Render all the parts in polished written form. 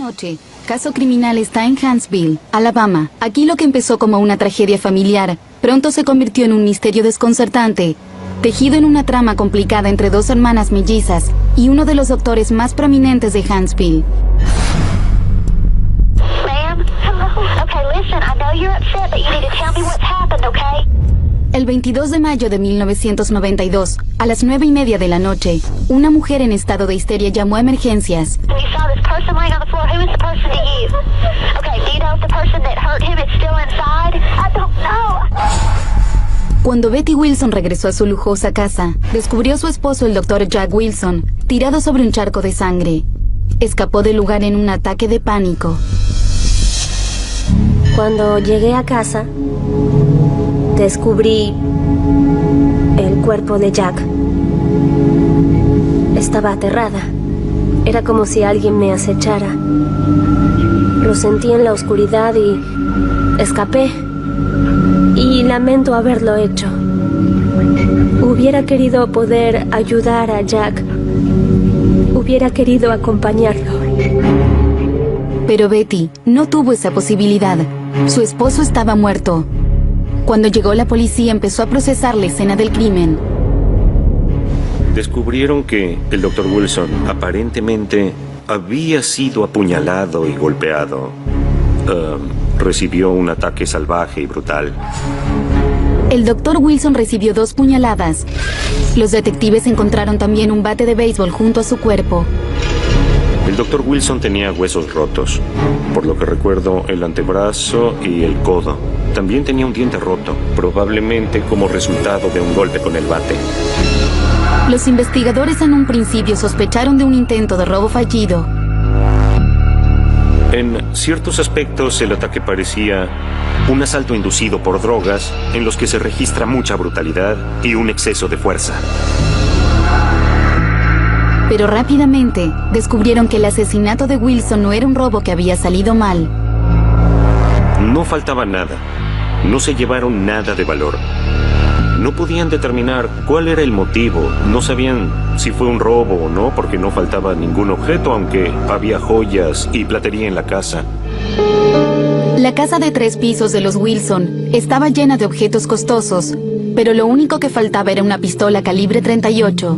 noche, Caso Criminal está en Huntsville, Alabama. Aquí lo que empezó como una tragedia familiar, pronto se convirtió en un misterio desconcertante, tejido en una trama complicada entre dos hermanas mellizas y uno de los doctores más prominentes de Huntsville. El 22 de mayo de 1992, a las 9:30 de la noche, una mujer en estado de histeria llamó a emergencias. Cuando Betty Wilson regresó a su lujosa casa, descubrió a su esposo, el Dr. Jack Wilson, tirado sobre un charco de sangre. Escapó del lugar en un ataque de pánico. Cuando llegué a casa, descubrí el cuerpo de Jack. Estaba aterrada. Era como si alguien me acechara. Lo sentí en la oscuridad y escapé. Y lamento haberlo hecho. Hubiera querido poder ayudar a Jack. Hubiera querido acompañarlo. Pero Betty no tuvo esa posibilidad. Su esposo estaba muerto. Cuando llegó la policía, empezó a procesar la escena del crimen. Descubrieron que el Dr. Wilson aparentemente había sido apuñalado y golpeado. Recibió un ataque salvaje y brutal. El Dr. Wilson recibió 2 puñaladas. Los detectives encontraron también un bate de béisbol junto a su cuerpo. El Dr. Wilson tenía huesos rotos. Por lo que recuerdo, el antebrazo y el codo. También tenía un diente roto, probablemente como resultado de un golpe con el bate. Los investigadores en un principio sospecharon de un intento de robo fallido. En ciertos aspectos, el ataque parecía un asalto inducido por drogas, en los que se registra mucha brutalidad y un exceso de fuerza. Pero rápidamente descubrieron que el asesinato de Wilson no era un robo que había salido mal. No faltaba nada. No se llevaron nada de valor. No podían determinar cuál era el motivo. No sabían si fue un robo o no, porque no faltaba ningún objeto, aunque había joyas y platería en la casa. La casa de 3 pisos de los Wilson estaba llena de objetos costosos, pero lo único que faltaba era una pistola calibre .38.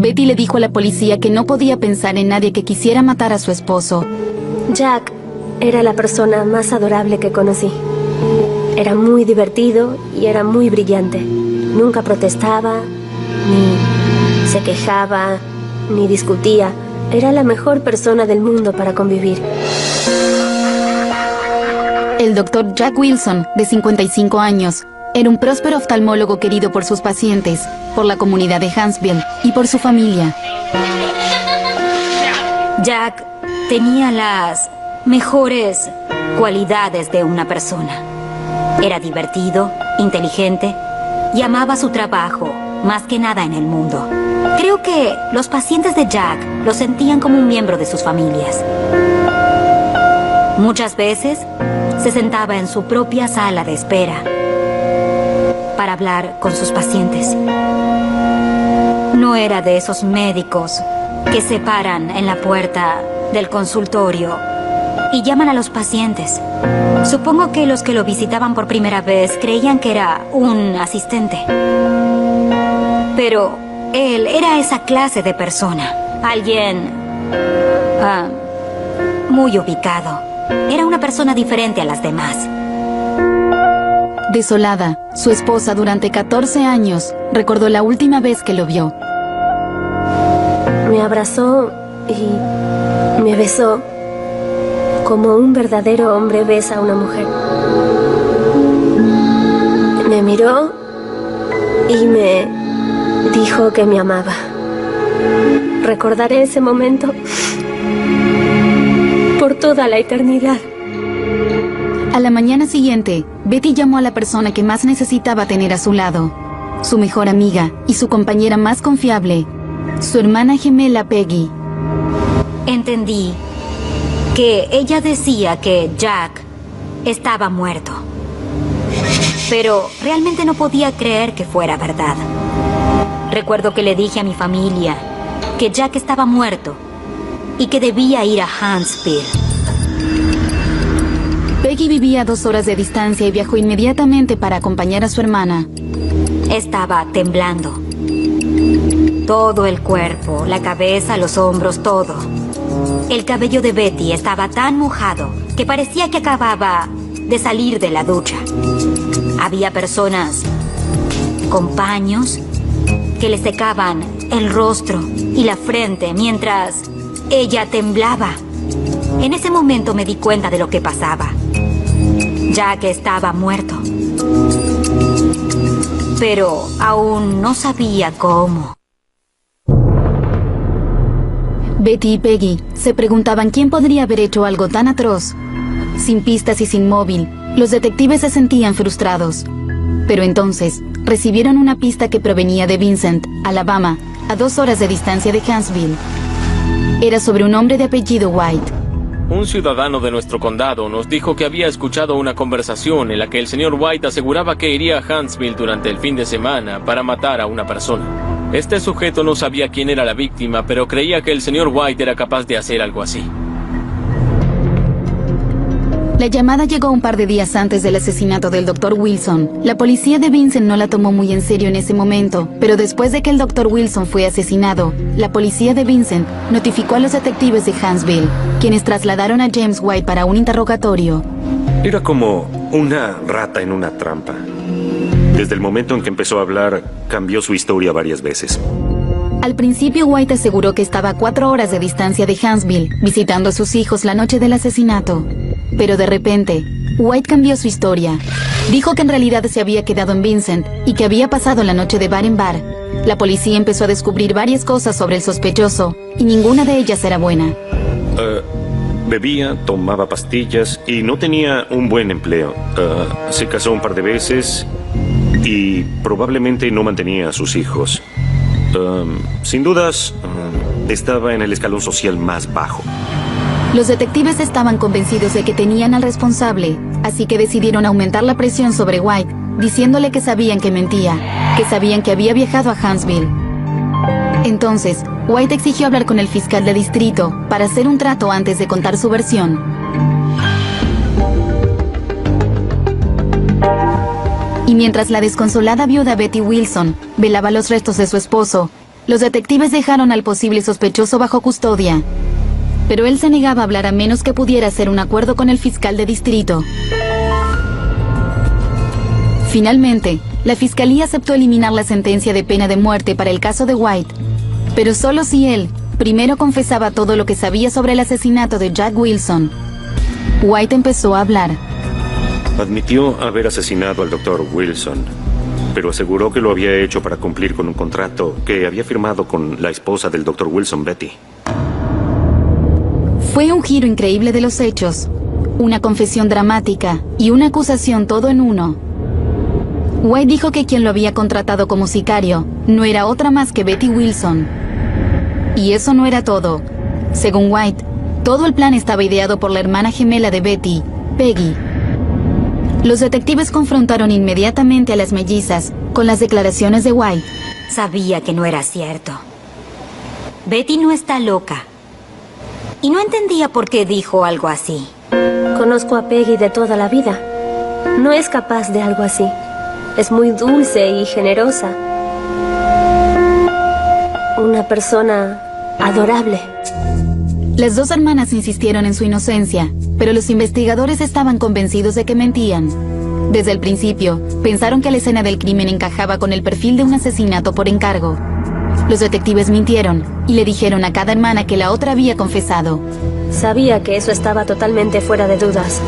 Betty le dijo a la policía que no podía pensar en nadie que quisiera matar a su esposo. Jack era la persona más adorable que conocí. Era muy divertido y era muy brillante. Nunca protestaba, ni se quejaba, ni discutía. Era la mejor persona del mundo para convivir. El Dr. Jack Wilson, de 55 años, era un próspero oftalmólogo querido por sus pacientes, por la comunidad de Huntsville y por su familia. Jack tenía las mejores cualidades de una persona. Era divertido, inteligente y amaba su trabajo más que nada en el mundo. Creo que los pacientes de Jack lo sentían como un miembro de sus familias. Muchas veces se sentaba en su propia sala de espera para hablar con sus pacientes. No era de esos médicos que se paran en la puerta del consultorio y llaman a los pacientes. Supongo que los que lo visitaban por primera vez creían que era un asistente. Pero él era esa clase de persona. Alguien muy ubicado. Era una persona diferente a las demás. Desolada, su esposa durante 14 años recordó la última vez que lo vio. Me abrazó y me besó como un verdadero hombre besa a una mujer. Me miró y me dijo que me amaba. Recordaré ese momento por toda la eternidad. A la mañana siguiente, Betty llamó a la persona que más necesitaba tener a su lado, su mejor amiga y su compañera más confiable, su hermana gemela Peggy. Entendí que ella decía que Jack estaba muerto, pero realmente no podía creer que fuera verdad. Recuerdo que le dije a mi familia que Jack estaba muerto y que debía ir a Huntsville. Peggy vivía a 2 horas de distancia y viajó inmediatamente para acompañar a su hermana. Estaba temblando. Todo el cuerpo, la cabeza, los hombros, todo. El cabello de Betty estaba tan mojado que parecía que acababa de salir de la ducha. Había personas con paños que le secaban el rostro y la frente mientras ella temblaba. En ese momento me di cuenta de lo que pasaba, ya que estaba muerto. Pero aún no sabía cómo. Betty y Peggy se preguntaban quién podría haber hecho algo tan atroz. Sin pistas y sin móvil, los detectives se sentían frustrados. Pero entonces, recibieron una pista que provenía de Vincent, Alabama, a 2 horas de distancia de Huntsville. Era sobre un hombre de apellido White. Un ciudadano de nuestro condado nos dijo que había escuchado una conversación en la que el señor White aseguraba que iría a Huntsville durante el fin de semana para matar a una persona. Este sujeto no sabía quién era la víctima, pero creía que el señor White era capaz de hacer algo así. La llamada llegó un par de días antes del asesinato del Dr. Wilson. La policía de Vincent no la tomó muy en serio en ese momento, pero después de que el Dr. Wilson fue asesinado, la policía de Vincent notificó a los detectives de Huntsville, quienes trasladaron a James White para un interrogatorio. Era como una rata en una trampa. Desde el momento en que empezó a hablar, cambió su historia varias veces. Al principio, White aseguró que estaba a 4 horas de distancia de Huntsville, visitando a sus hijos la noche del asesinato. Pero de repente, White cambió su historia. Dijo que en realidad se había quedado en Vincent y que había pasado la noche de bar en bar. La policía empezó a descubrir varias cosas sobre el sospechoso y ninguna de ellas era buena. Bebía, tomaba pastillas y no tenía un buen empleo. Se casó un par de veces y probablemente no mantenía a sus hijos. Sin dudas, estaba en el escalón social más bajo. Los detectives estaban convencidos de que tenían al responsable, así que decidieron aumentar la presión sobre White, diciéndole que sabían que mentía, que sabían que había viajado a Huntsville. Entonces, White exigió hablar con el fiscal de distrito para hacer un trato antes de contar su versión. Y mientras la desconsolada viuda Betty Wilson velaba los restos de su esposo, los detectives dejaron al posible sospechoso bajo custodia. Pero él se negaba a hablar a menos que pudiera hacer un acuerdo con el fiscal de distrito. Finalmente, la fiscalía aceptó eliminar la sentencia de pena de muerte para el caso de White, pero solo si él primero confesaba todo lo que sabía sobre el asesinato de Jack Wilson. White empezó a hablar. Admitió haber asesinado al Dr. Wilson, pero aseguró que lo había hecho para cumplir con un contrato que había firmado con la esposa del Dr. Wilson, Betty. Fue un giro increíble de los hechos, una confesión dramática y una acusación todo en uno. White dijo que quien lo había contratado como sicario no era otra más que Betty Wilson. Y eso no era todo. Según White, todo el plan estaba ideado por la hermana gemela de Betty, Peggy. Los detectives confrontaron inmediatamente a las mellizas con las declaraciones de White. Sabía que no era cierto. Betty no está loca. Y no entendía por qué dijo algo así. Conozco a Peggy de toda la vida. No es capaz de algo así. Es muy dulce y generosa. Una persona adorable. Las 2 hermanas insistieron en su inocencia, pero los investigadores estaban convencidos de que mentían. Desde el principio, pensaron que la escena del crimen encajaba con el perfil de un asesinato por encargo. Los detectives mintieron y le dijeron a cada hermana que la otra había confesado. Sabía que eso estaba totalmente fuera de dudas.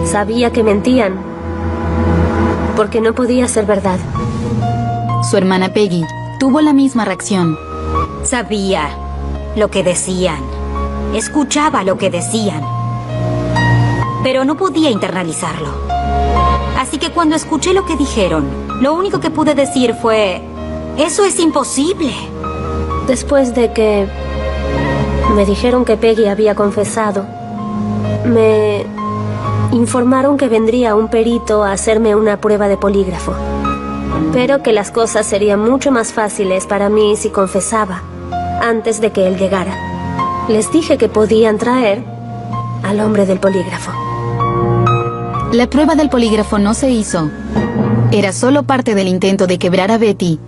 Sabía que mentían, porque no podía ser verdad. Su hermana Peggy tuvo la misma reacción. Sabía lo que decían. Escuchaba lo que decían. Pero no podía internalizarlo. Así que cuando escuché lo que dijeron, lo único que pude decir fue: ¡eso es imposible! Después de que me dijeron que Peggy había confesado, me informaron que vendría un perito a hacerme una prueba de polígrafo. Pero que las cosas serían mucho más fáciles para mí si confesaba antes de que él llegara. les dije que podían traer al hombre del polígrafo. La prueba del polígrafo no se hizo. Era solo parte del intento de quebrar a Betty.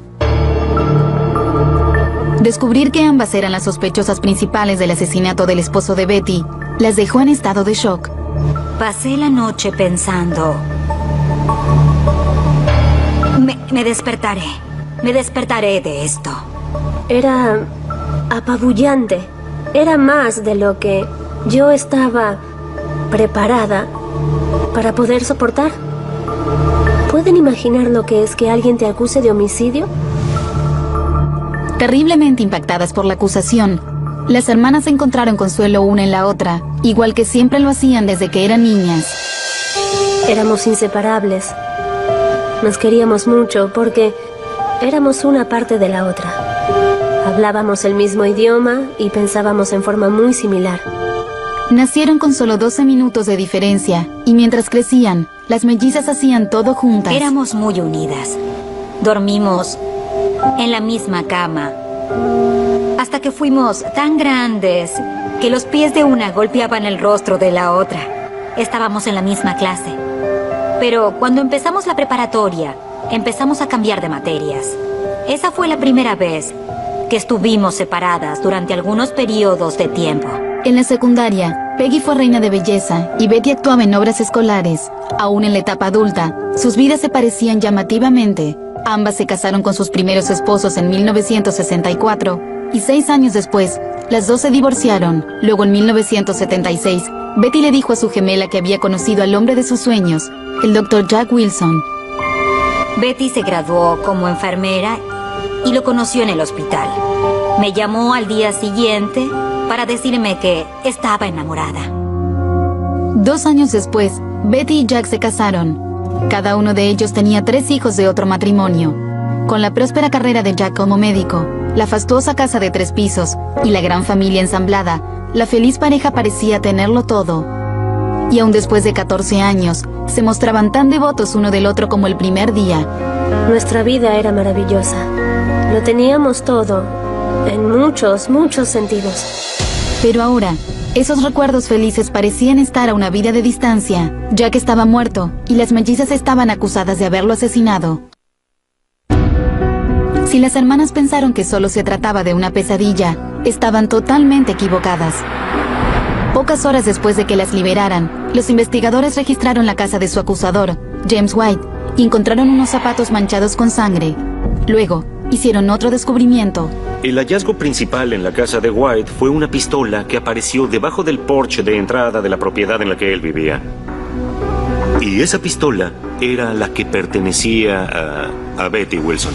Descubrir que ambas eran las sospechosas principales del asesinato del esposo de Betty las dejó en estado de shock. Pasé la noche pensando. Me despertaré. Me despertaré de esto. Era apabullante. Era más de lo que yo estaba preparada para poder soportar. ¿Pueden imaginar lo que es que alguien te acuse de homicidio? Terriblemente impactadas por la acusación, las hermanas encontraron consuelo una en la otra, igual que siempre lo hacían desde que eran niñas. Éramos inseparables. Nos queríamos mucho porque éramos una parte de la otra. Hablábamos el mismo idioma y pensábamos en forma muy similar. Nacieron con solo 12 minutos de diferencia, y mientras crecían, las mellizas hacían todo juntas. Éramos muy unidas. Dormimos en la misma cama. Hasta que fuimos tan grandes que los pies de una golpeaban el rostro de la otra. Estábamos en la misma clase. Pero cuando empezamos la preparatoria, empezamos a cambiar de materias. Esa fue la primera vez que estuvimos separadas durante algunos periodos de tiempo. En la secundaria, Peggy fue reina de belleza y Betty actuaba en obras escolares. Aún en la etapa adulta, sus vidas se parecían llamativamente. Ambas se casaron con sus primeros esposos en 1964 y 6 años después, las dos se divorciaron. Luego, en 1976, Betty le dijo a su gemela que había conocido al hombre de sus sueños, el Dr. Jack Wilson. Betty se graduó como enfermera y lo conoció en el hospital. Me llamó al día siguiente para decirme que estaba enamorada. 2 años después, Betty y Jack se casaron. Cada uno de ellos tenía 3 hijos de otro matrimonio. Con la próspera carrera de Jack como médico, la fastuosa casa de 3 pisos y la gran familia ensamblada, la feliz pareja parecía tenerlo todo. Y aún después de 14 años, se mostraban tan devotos uno del otro como el primer día. Nuestra vida era maravillosa. Lo teníamos todo, en muchos, muchos sentidos. Pero ahora, esos recuerdos felices parecían estar a una vida de distancia. Jack estaba muerto y las mellizas estaban acusadas de haberlo asesinado. Si las hermanas pensaron que solo se trataba de una pesadilla, estaban totalmente equivocadas. Pocas horas después de que las liberaran, los investigadores registraron la casa de su acusador, James White, y encontraron unos zapatos manchados con sangre. Luego, hicieron otro descubrimiento. El hallazgo principal en la casa de White fue una pistola que apareció debajo del porche de entrada de la propiedad en la que él vivía. Y esa pistola era la que pertenecía a Betty Wilson.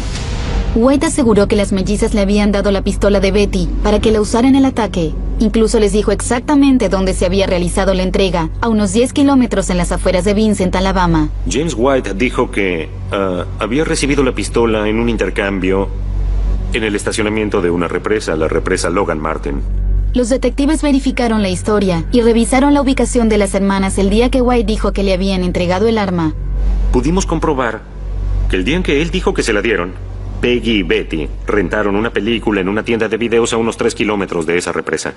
White aseguró que las mellizas le habían dado la pistola de Betty para que la usara en el ataque. Incluso les dijo exactamente dónde se había realizado la entrega, a unos 10 kilómetros en las afueras de Vincent, Alabama. James White dijo que había recibido la pistola en un intercambio en el estacionamiento de una represa, la represa Logan Martin. Los detectives verificaron la historia y revisaron la ubicación de las hermanas el día que White dijo que le habían entregado el arma. Pudimos comprobar que el día en que él dijo que se la dieron, Peggy y Betty rentaron una película en una tienda de videos a unos 3 kilómetros de esa represa.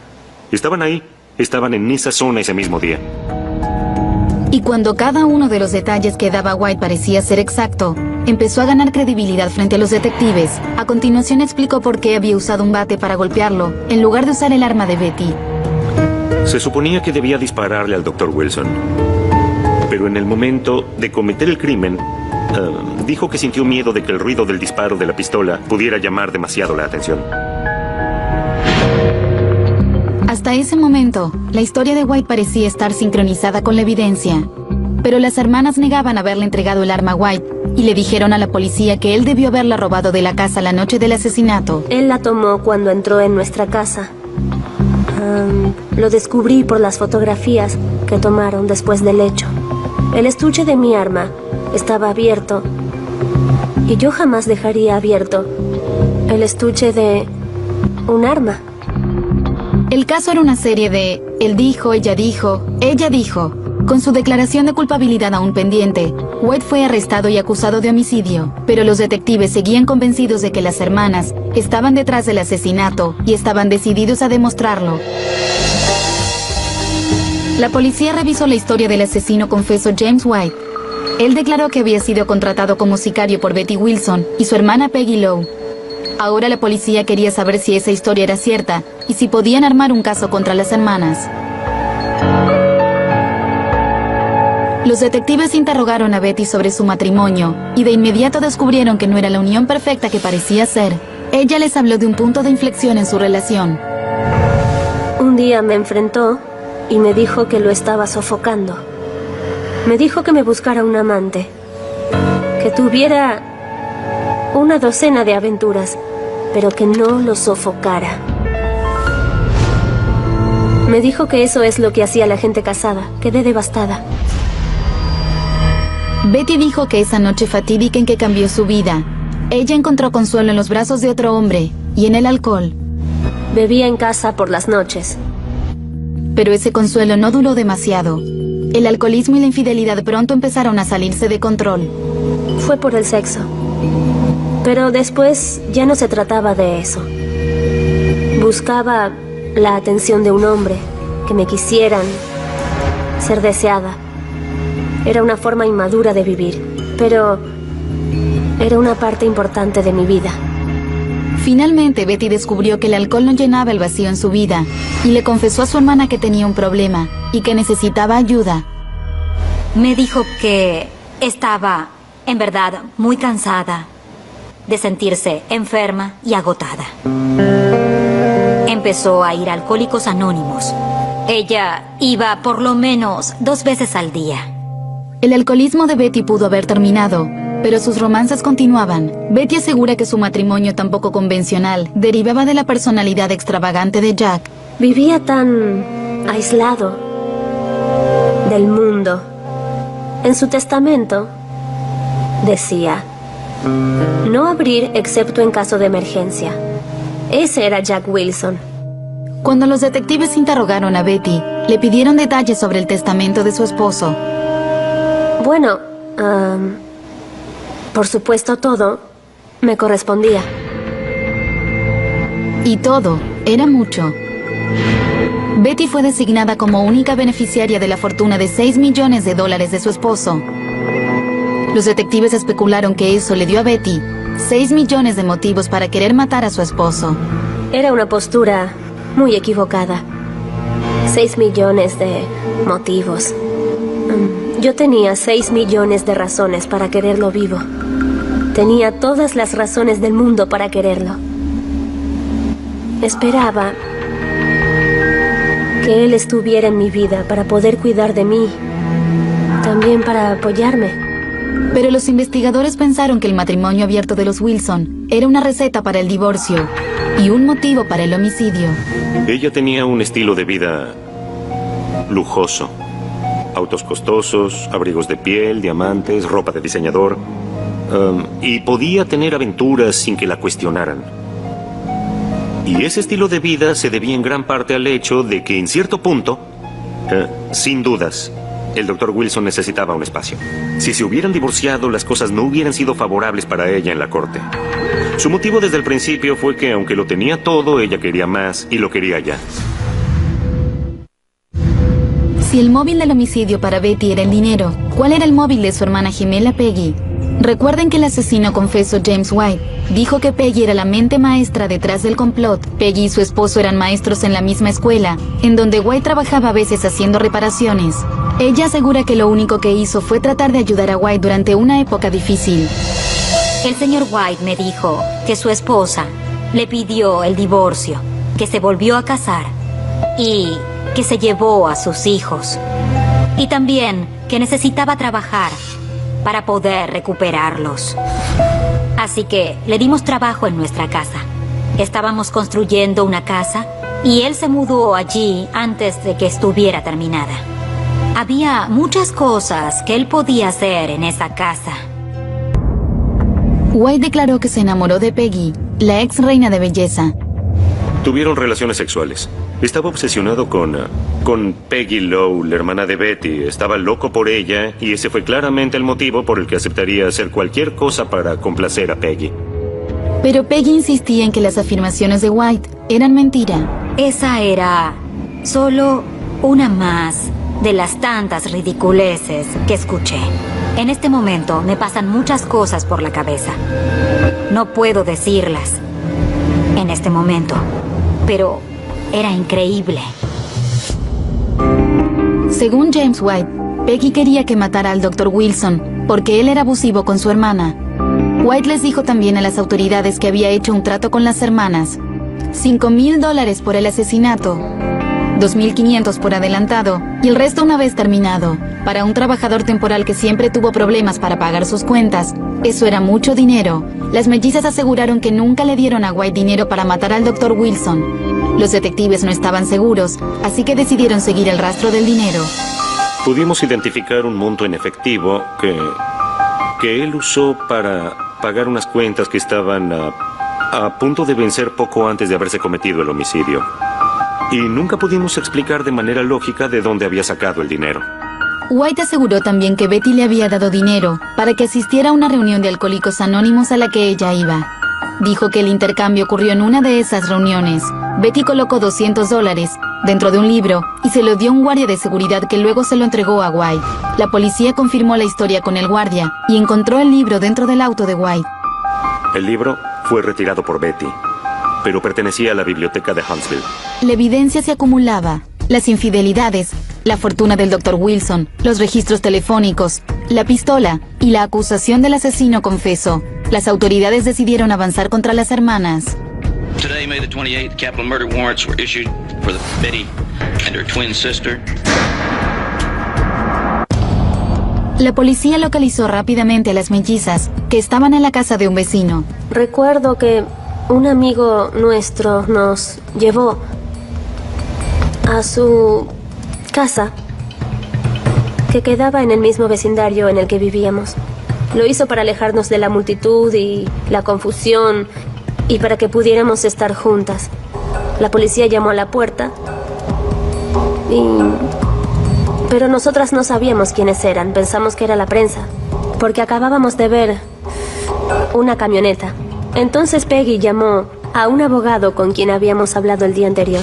Estaban ahí, estaban en esa zona ese mismo día. Y cuando cada uno de los detalles que daba White parecía ser exacto, empezó a ganar credibilidad frente a los detectives. A continuación explicó por qué había usado un bate para golpearlo, en lugar de usar el arma de Betty. Se suponía que debía dispararle al Dr. Wilson. Pero en el momento de cometer el crimen, dijo que sintió miedo de que el ruido del disparo de la pistola pudiera llamar demasiado la atención. Hasta ese momento, la historia de White parecía estar sincronizada con la evidencia. Pero las hermanas negaban haberle entregado el arma a White y le dijeron a la policía que él debió haberla robado de la casa la noche del asesinato. Él la tomó cuando entró en nuestra casa. Lo descubrí por las fotografías que tomaron después del hecho. El estuche de mi arma estaba abierto y yo jamás dejaría abierto el estuche de un arma. El caso era una serie de él dijo, ella dijo, Con su declaración de culpabilidad aún pendiente, White fue arrestado y acusado de homicidio, pero los detectives seguían convencidos de que las hermanas estaban detrás del asesinato y estaban decididos a demostrarlo. La policía revisó la historia del asesino confeso James White. Él declaró que había sido contratado como sicario por Betty Wilson y su hermana Peggy Lowe. Ahora la policía quería saber si esa historia era cierta y si podían armar un caso contra las hermanas. Los detectives interrogaron a Betty sobre su matrimonio y de inmediato descubrieron que no era la unión perfecta que parecía ser. Ella les habló de un punto de inflexión en su relación. Un día me enfrentó y me dijo que lo estaba sofocando. Me dijo que me buscara un amante, que tuviera una docena de aventuras, pero que no lo sofocara. Me dijo que eso es lo que hacía la gente casada. Quedé devastada. Betty dijo que esa noche fatídica en que cambió su vida, ella encontró consuelo en los brazos de otro hombre y en el alcohol. Bebía en casa por las noches. Pero ese consuelo no duró demasiado. El alcoholismo y la infidelidad pronto empezaron a salirse de control. Fue por el sexo. Pero después ya no se trataba de eso. Buscaba la atención de un hombre, que me quisieran, ser deseada. Era una forma inmadura de vivir, pero era una parte importante de mi vida. Finalmente, Betty descubrió que el alcohol no llenaba el vacío en su vida y le confesó a su hermana que tenía un problema y que necesitaba ayuda. Me dijo que estaba, en verdad, muy cansada de sentirse enferma y agotada. Empezó a ir a Alcohólicos Anónimos. Ella iba por lo menos 2 veces al día. El alcoholismo de Betty pudo haber terminado, pero sus romances continuaban. Betty asegura que su matrimonio tan poco convencional derivaba de la personalidad extravagante de Jack. Vivía tan aislado del mundo. En su testamento decía: no abrir excepto en caso de emergencia. Ese era Jack Wilson. Cuando los detectives interrogaron a Betty, le pidieron detalles sobre el testamento de su esposo. Bueno, por supuesto todo me correspondía. Y todo era mucho. Betty fue designada como única beneficiaria de la fortuna de $6 millones de su esposo. Los detectives especularon que eso le dio a Betty 6 millones de motivos para querer matar a su esposo. Era una postura muy equivocada. 6 millones de motivos. Yo tenía 6 millones de razones para quererlo vivo. Tenía todas las razones del mundo para quererlo. Esperaba que él estuviera en mi vida para poder cuidar de mí, también para apoyarme. Pero los investigadores pensaron que el matrimonio abierto de los Wilson era una receta para el divorcio y un motivo para el homicidio. Ella tenía un estilo de vida lujoso. Autos costosos, abrigos de piel, diamantes, ropa de diseñador. Y podía tener aventuras sin que la cuestionaran. Y ese estilo de vida se debía en gran parte al hecho de que en cierto punto, sin dudas, el Dr. Wilson necesitaba un espacio. Si se hubieran divorciado, las cosas no hubieran sido favorables para ella en la corte. Su motivo desde el principio fue que aunque lo tenía todo, ella quería más y lo quería ya. Si el móvil del homicidio para Betty era el dinero, ¿cuál era el móvil de su hermana gemela Peggy? Recuerden que el asesino confeso James White dijo que Peggy era la mente maestra detrás del complot. Peggy y su esposo eran maestros en la misma escuela, en donde White trabajaba a veces haciendo reparaciones. Ella asegura que lo único que hizo fue tratar de ayudar a White durante una época difícil. El señor White me dijo que su esposa le pidió el divorcio, que se volvió a casar y que se llevó a sus hijos. Y también que necesitaba trabajar para poder recuperarlos. Así que le dimos trabajo en nuestra casa. Estábamos construyendo una casa y él se mudó allí antes de que estuviera terminada. Había muchas cosas que él podía hacer en esa casa. White declaró que se enamoró de Peggy, la ex reina de belleza. Tuvieron relaciones sexuales. Estaba obsesionado con Peggy Lowe, la hermana de Betty. Estaba loco por ella y ese fue claramente el motivo por el que aceptaría hacer cualquier cosa para complacer a Peggy. Pero Peggy insistía en que las afirmaciones de White eran mentira. Esa era solo una más de las tantas ridiculeces que escuché. En este momento me pasan muchas cosas por la cabeza. No puedo decirlas en este momento, pero era increíble. Según James White, Peggy quería que matara al Dr. Wilson porque él era abusivo con su hermana. White les dijo también a las autoridades que había hecho un trato con las hermanas. $5,000 por el asesinato, $2,500 por adelantado y el resto una vez terminado. Para un trabajador temporal que siempre tuvo problemas para pagar sus cuentas, eso era mucho dinero. Las mellizas aseguraron que nunca le dieron a White dinero para matar al Dr. Wilson. Los detectives no estaban seguros, así que decidieron seguir el rastro del dinero. Pudimos identificar un monto en efectivo que él usó para pagar unas cuentas que estaban a punto de vencer poco antes de haberse cometido el homicidio. Y nunca pudimos explicar de manera lógica de dónde había sacado el dinero. White aseguró también que Betty le había dado dinero para que asistiera a una reunión de alcohólicos anónimos a la que ella iba. Dijo que el intercambio ocurrió en una de esas reuniones. Betty colocó $200 dentro de un libro y se lo dio a un guardia de seguridad que luego se lo entregó a White. La policía confirmó la historia con el guardia y encontró el libro dentro del auto de White. El libro fue retirado por Betty, pero pertenecía a la biblioteca de Huntsville. La evidencia se acumulaba. Las infidelidades, la fortuna del Dr. Wilson, los registros telefónicos, la pistola y la acusación del asesino confeso. Las autoridades decidieron avanzar contra las hermanas. Today, May the 28th, capital murder warrants were issued for Betty and her twin sister. La policía localizó rápidamente a las mellizas, que estaban en la casa de un vecino. Recuerdo que un amigo nuestro nos llevó a su casa, que quedaba en el mismo vecindario en el que vivíamos. Lo hizo para alejarnos de la multitud y la confusión y para que pudiéramos estar juntas. La policía llamó a la puerta pero nosotras no sabíamos quiénes eran. Pensamos que era la prensa, porque acabábamos de ver una camioneta. Entonces Peggy llamó a un abogado con quien habíamos hablado el día anterior.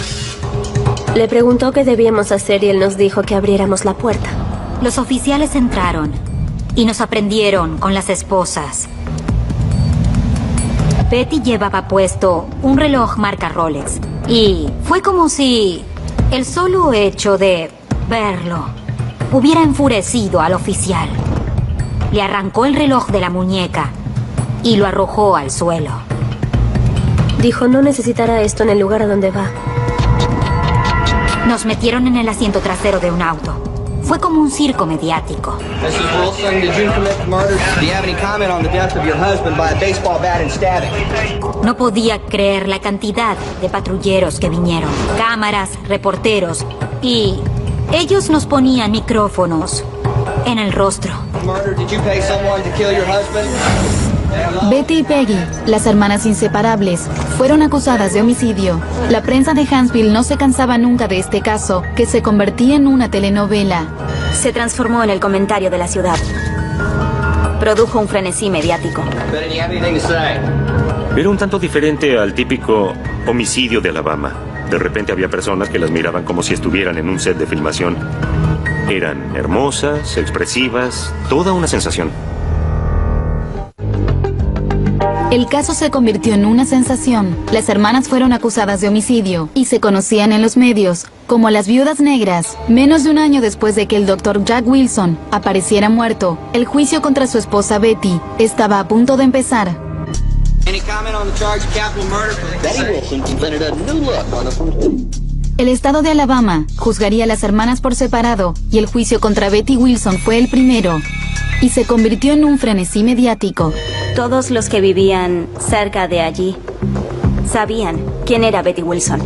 Le preguntó qué debíamos hacer y él nos dijo que abriéramos la puerta. Los oficiales entraron y nos aprendieron con las esposas. Betty llevaba puesto un reloj marca Rolex y fue como si el solo hecho de verlo hubiera enfurecido al oficial. Le arrancó el reloj de la muñeca y lo arrojó al suelo. Dijo, no necesitará esto en el lugar a donde va. Nos metieron en el asiento trasero de un auto. Fue como un circo mediático. Mrs. Wilson, did you commit the murder? Do you have any comment on the death of your husband by a baseball bat and stabbing? No podía creer la cantidad de patrulleros que vinieron. Cámaras, reporteros y ellos nos ponían micrófonos en el rostro. Murder, did you pay someone to kill your husband? Betty y Peggy, las hermanas inseparables, fueron acusadas de homicidio. La prensa de Huntsville no se cansaba nunca de este caso, que se convertía en una telenovela. Se transformó en el comentario de la ciudad. Produjo un frenesí mediático. Betty, do you have anything to say? Era un tanto diferente al típico homicidio de Alabama. De repente había personas que las miraban como si estuvieran en un set de filmación. Eran hermosas, expresivas, toda una sensación. El caso se convirtió en una sensación. Las hermanas fueron acusadas de homicidio y se conocían en los medios como las viudas negras. Menos de un año después de que el Dr. Jack Wilson apareciera muerto, el juicio contra su esposa Betty estaba a punto de empezar. Any comment on the charge of capital murder? Betty Wilson presented a new look on the first. El estado de Alabama juzgaría a las hermanas por separado y el juicio contra Betty Wilson fue el primero y se convirtió en un frenesí mediático. Todos los que vivían cerca de allí sabían quién era Betty Wilson.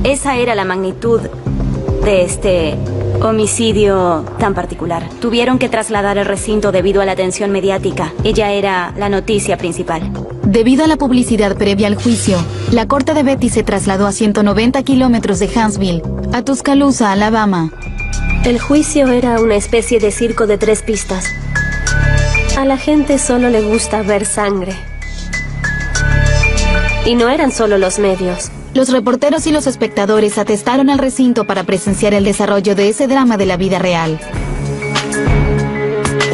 Esa era la magnitud de este homicidio tan particular. Tuvieron que trasladar el recinto debido a la atención mediática. Ella era la noticia principal. Debido a la publicidad previa al juicio, la corte de Betty se trasladó a 190 kilómetros de Huntsville, a Tuscaloosa, Alabama. El juicio era una especie de circo de 3 pistas. A la gente solo le gusta ver sangre. Y no eran solo los medios. Los reporteros y los espectadores atestaron al recinto para presenciar el desarrollo de ese drama de la vida real.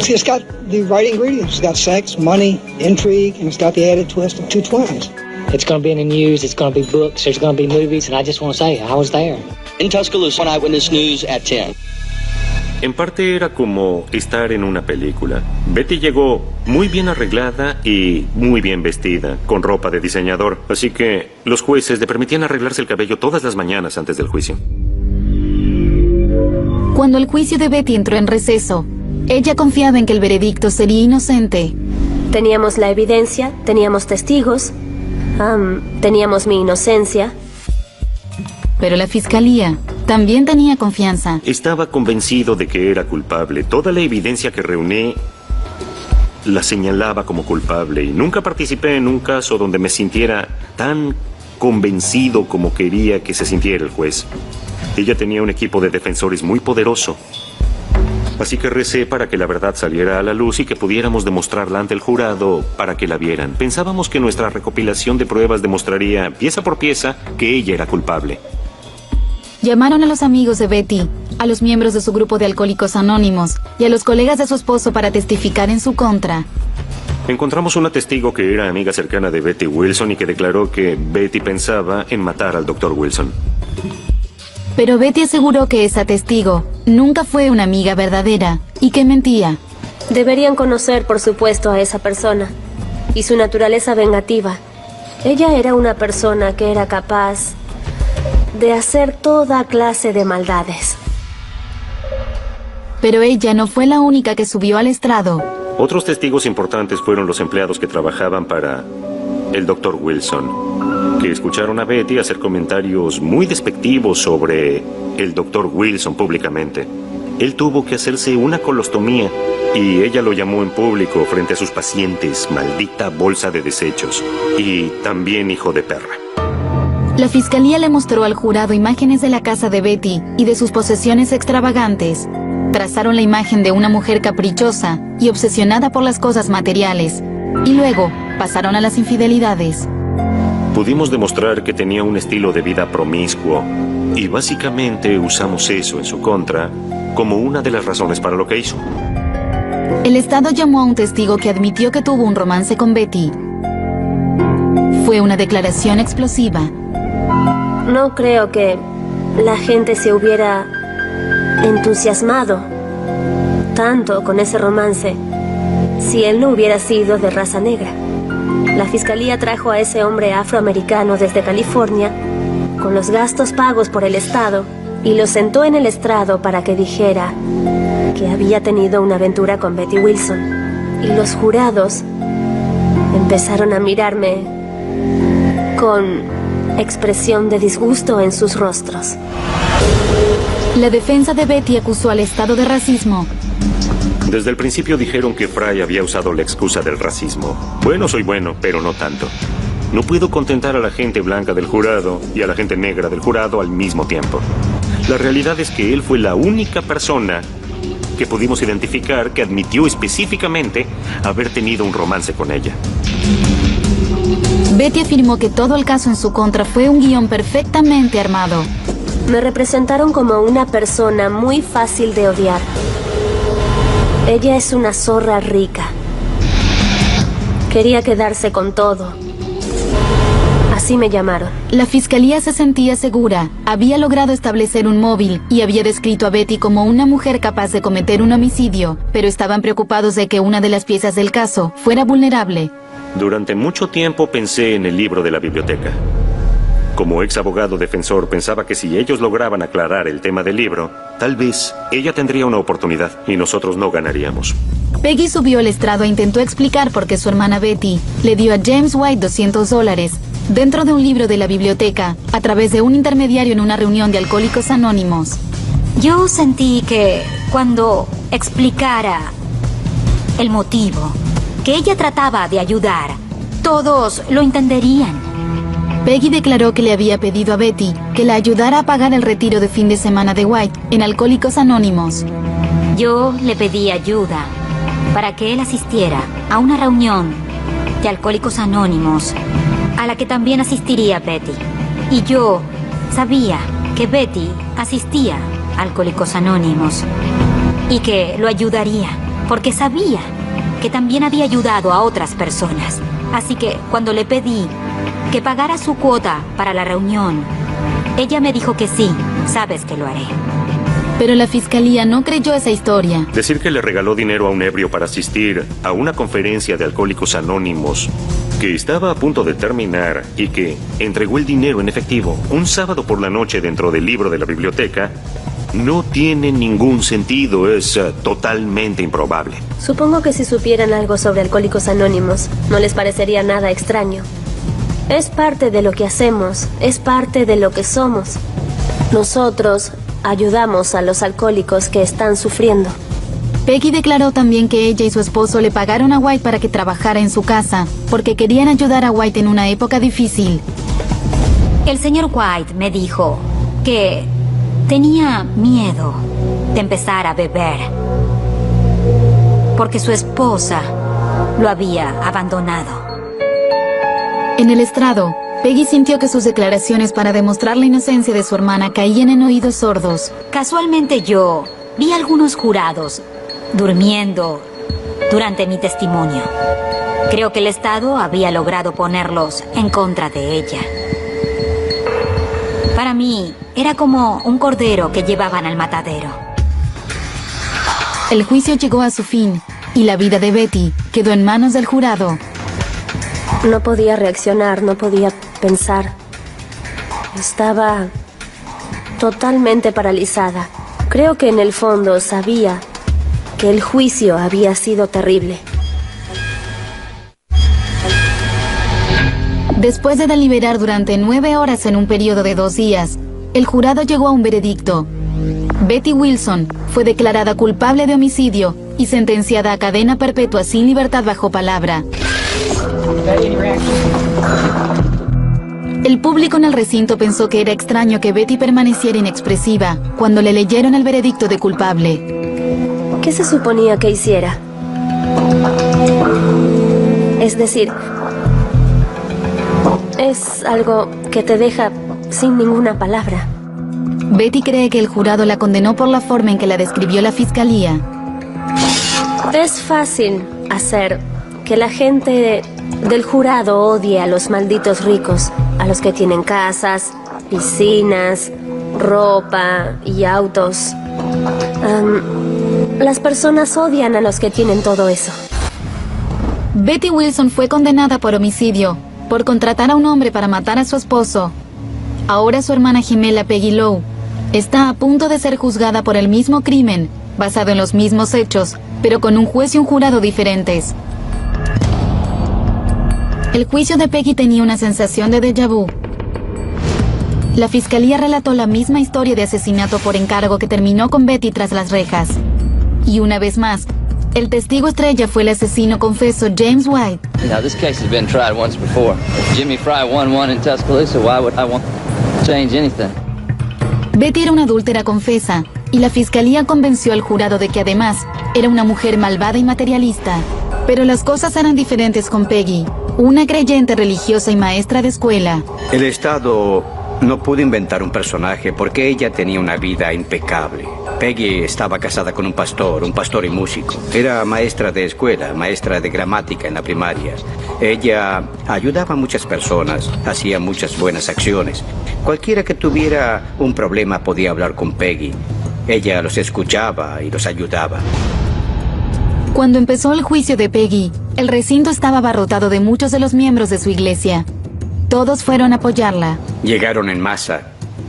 See, it's got the right ingredients. It's got sex, money, intrigue, and it's got the added twist of 2 twins. It's going to be in the news, it's going to be books, there's going to be movies, and I just want to say, I was there. In Tuscaloosa, on Eyewitness News at 10. En parte era como estar en una película. Betty llegó muy bien arreglada y muy bien vestida, con ropa de diseñador. Así que los jueces le permitían arreglarse el cabello todas las mañanas antes del juicio. Cuando el juicio de Betty entró en receso, ella confiaba en que el veredicto sería inocente. Teníamos la evidencia, teníamos testigos, teníamos mi inocencia. Pero la fiscalía también tenía confianza. Estaba convencido de que era culpable. Toda la evidencia que reuní la señalaba como culpable. Y nunca participé en un caso donde me sintiera tan convencido como quería que se sintiera el juez. Ella tenía un equipo de defensores muy poderoso. Así que recé para que la verdad saliera a la luz y que pudiéramos demostrarla ante el jurado para que la vieran. Pensábamos que nuestra recopilación de pruebas demostraría, pieza por pieza, que ella era culpable. Llamaron a los amigos de Betty, a los miembros de su grupo de alcohólicos anónimos y a los colegas de su esposo para testificar en su contra. Encontramos una testigo que era amiga cercana de Betty Wilson y que declaró que Betty pensaba en matar al Dr. Wilson. Pero Betty aseguró que esa testigo nunca fue una amiga verdadera y que mentía. Deberían conocer, por supuesto, a esa persona y su naturaleza vengativa. Ella era una persona que era capaz de hacer toda clase de maldades. Pero ella no fue la única que subió al estrado. Otros testigos importantes fueron los empleados que trabajaban para el Dr. Wilson, que escucharon a Betty hacer comentarios muy despectivos sobre el Dr. Wilson públicamente. Él tuvo que hacerse una colostomía y ella lo llamó en público frente a sus pacientes, maldita bolsa de desechos, y también hijo de perra. La fiscalía le mostró al jurado imágenes de la casa de Betty y de sus posesiones extravagantes. Trazaron la imagen de una mujer caprichosa y obsesionada por las cosas materiales, y luego pasaron a las infidelidades. Pudimos demostrar que tenía un estilo de vida promiscuo, y básicamente usamos eso en su contra como una de las razones para lo que hizo. El Estado llamó a un testigo que admitió que tuvo un romance con Betty. Fue una declaración explosiva. No creo que la gente se hubiera entusiasmado tanto con ese romance si él no hubiera sido de raza negra. La fiscalía trajo a ese hombre afroamericano desde California con los gastos pagos por el Estado y lo sentó en el estrado para que dijera que había tenido una aventura con Betty Wilson. Y los jurados empezaron a mirarme con expresión de disgusto en sus rostros. La defensa de Betty acusó al Estado de racismo. Desde el principio dijeron que Fry había usado la excusa del racismo. Bueno, soy bueno, pero no tanto. No puedo contentar a la gente blanca del jurado y a la gente negra del jurado al mismo tiempo. La realidad es que él fue la única persona que pudimos identificar que admitió específicamente haber tenido un romance con ella. Betty afirmó que todo el caso en su contra fue un guión perfectamente armado. Me representaron como una persona muy fácil de odiar. Ella es una zorra rica. Quería quedarse con todo. Así me llamaron. La fiscalía se sentía segura. Había logrado establecer un móvil y había descrito a Betty como una mujer capaz de cometer un homicidio, pero estaban preocupados de que una de las piezas del caso fuera vulnerable. Durante mucho tiempo pensé en el libro de la biblioteca. Como ex abogado defensor, pensaba que si ellos lograban aclarar el tema del libro, tal vez ella tendría una oportunidad y nosotros no ganaríamos. Peggy subió al estrado e intentó explicar por qué su hermana Betty le dio a James White $200 dentro de un libro de la biblioteca a través de un intermediario en una reunión de alcohólicos anónimos. Yo sentí que cuando explicara el motivo, que ella trataba de ayudar, todos lo entenderían. Peggy declaró que le había pedido a Betty que la ayudara a pagar el retiro de fin de semana de White en Alcohólicos Anónimos. Yo le pedí ayuda para que él asistiera a una reunión de Alcohólicos Anónimos a la que también asistiría Betty. Y yo sabía que Betty asistía a Alcohólicos Anónimos y que lo ayudaría porque sabía que también había ayudado a otras personas. Así que cuando le pedí que pagara su cuota para la reunión, ella me dijo que sí, sabes que lo haré. Pero la fiscalía no creyó esa historia. Decir que le regaló dinero a un ebrio para asistir a una conferencia de Alcohólicos Anónimos que estaba a punto de terminar y que entregó el dinero en efectivo un sábado por la noche dentro del libro de la biblioteca no tiene ningún sentido, es totalmente improbable. Supongo que si supieran algo sobre Alcohólicos Anónimos, no les parecería nada extraño. Es parte de lo que hacemos, es parte de lo que somos. Nosotros ayudamos a los alcohólicos que están sufriendo. Peggy declaró también que ella y su esposo le pagaron a White para que trabajara en su casa, porque querían ayudar a White en una época difícil. El señor White me dijo que tenía miedo de empezar a beber porque su esposa lo había abandonado. En el estrado, Peggy sintió que sus declaraciones para demostrar la inocencia de su hermana caían en oídos sordos. Casualmente yo vi a algunos jurados durmiendo durante mi testimonio. Creo que el Estado había logrado ponerlos en contra de ella. Para mí, era como un cordero que llevaban al matadero. El juicio llegó a su fin y la vida de Betty quedó en manos del jurado. No podía reaccionar, no podía pensar. Estaba totalmente paralizada. Creo que en el fondo sabía que el juicio había sido terrible. Después de deliberar durante 9 horas en un periodo de 2 días, el jurado llegó a un veredicto. Betty Wilson fue declarada culpable de homicidio y sentenciada a cadena perpetua sin libertad bajo palabra. El público en el recinto pensó que era extraño que Betty permaneciera inexpresiva cuando le leyeron el veredicto de culpable. ¿Qué se suponía que hiciera? Es decir, es algo que te deja sin ninguna palabra. Betty cree que el jurado la condenó por la forma en que la describió la fiscalía. Es fácil hacer que la gente del jurado odie a los malditos ricos, a los que tienen casas, piscinas, ropa y autos. Las personas odian a los que tienen todo eso. Betty Wilson fue condenada por homicidio, por contratar a un hombre para matar a su esposo. Ahora su hermana gemela Peggy Lowe está a punto de ser juzgada por el mismo crimen, basado en los mismos hechos, pero con un juez y un jurado diferentes. El juicio de Peggy tenía una sensación de déjà vu. La fiscalía relató la misma historia de asesinato por encargo que terminó con Betty tras las rejas. Y una vez más, el testigo estrella fue el asesino confeso James White. Now, this case has been tried once before. Jimmy Fry won one in Tuscaloosa. Why would I want to change anything? Betty era una adúltera confesa, y la fiscalía convenció al jurado de que además era una mujer malvada y materialista. Pero las cosas eran diferentes con Peggy, una creyente religiosa y maestra de escuela. El Estado no pudo inventar un personaje porque ella tenía una vida impecable. Peggy estaba casada con un pastor y músico. Era maestra de escuela, maestra de gramática en la primaria. Ella ayudaba a muchas personas, hacía muchas buenas acciones. Cualquiera que tuviera un problema podía hablar con Peggy. Ella los escuchaba y los ayudaba. Cuando empezó el juicio de Peggy, el recinto estaba abarrotado de muchos de los miembros de su iglesia. Todos fueron a apoyarla. Llegaron en masa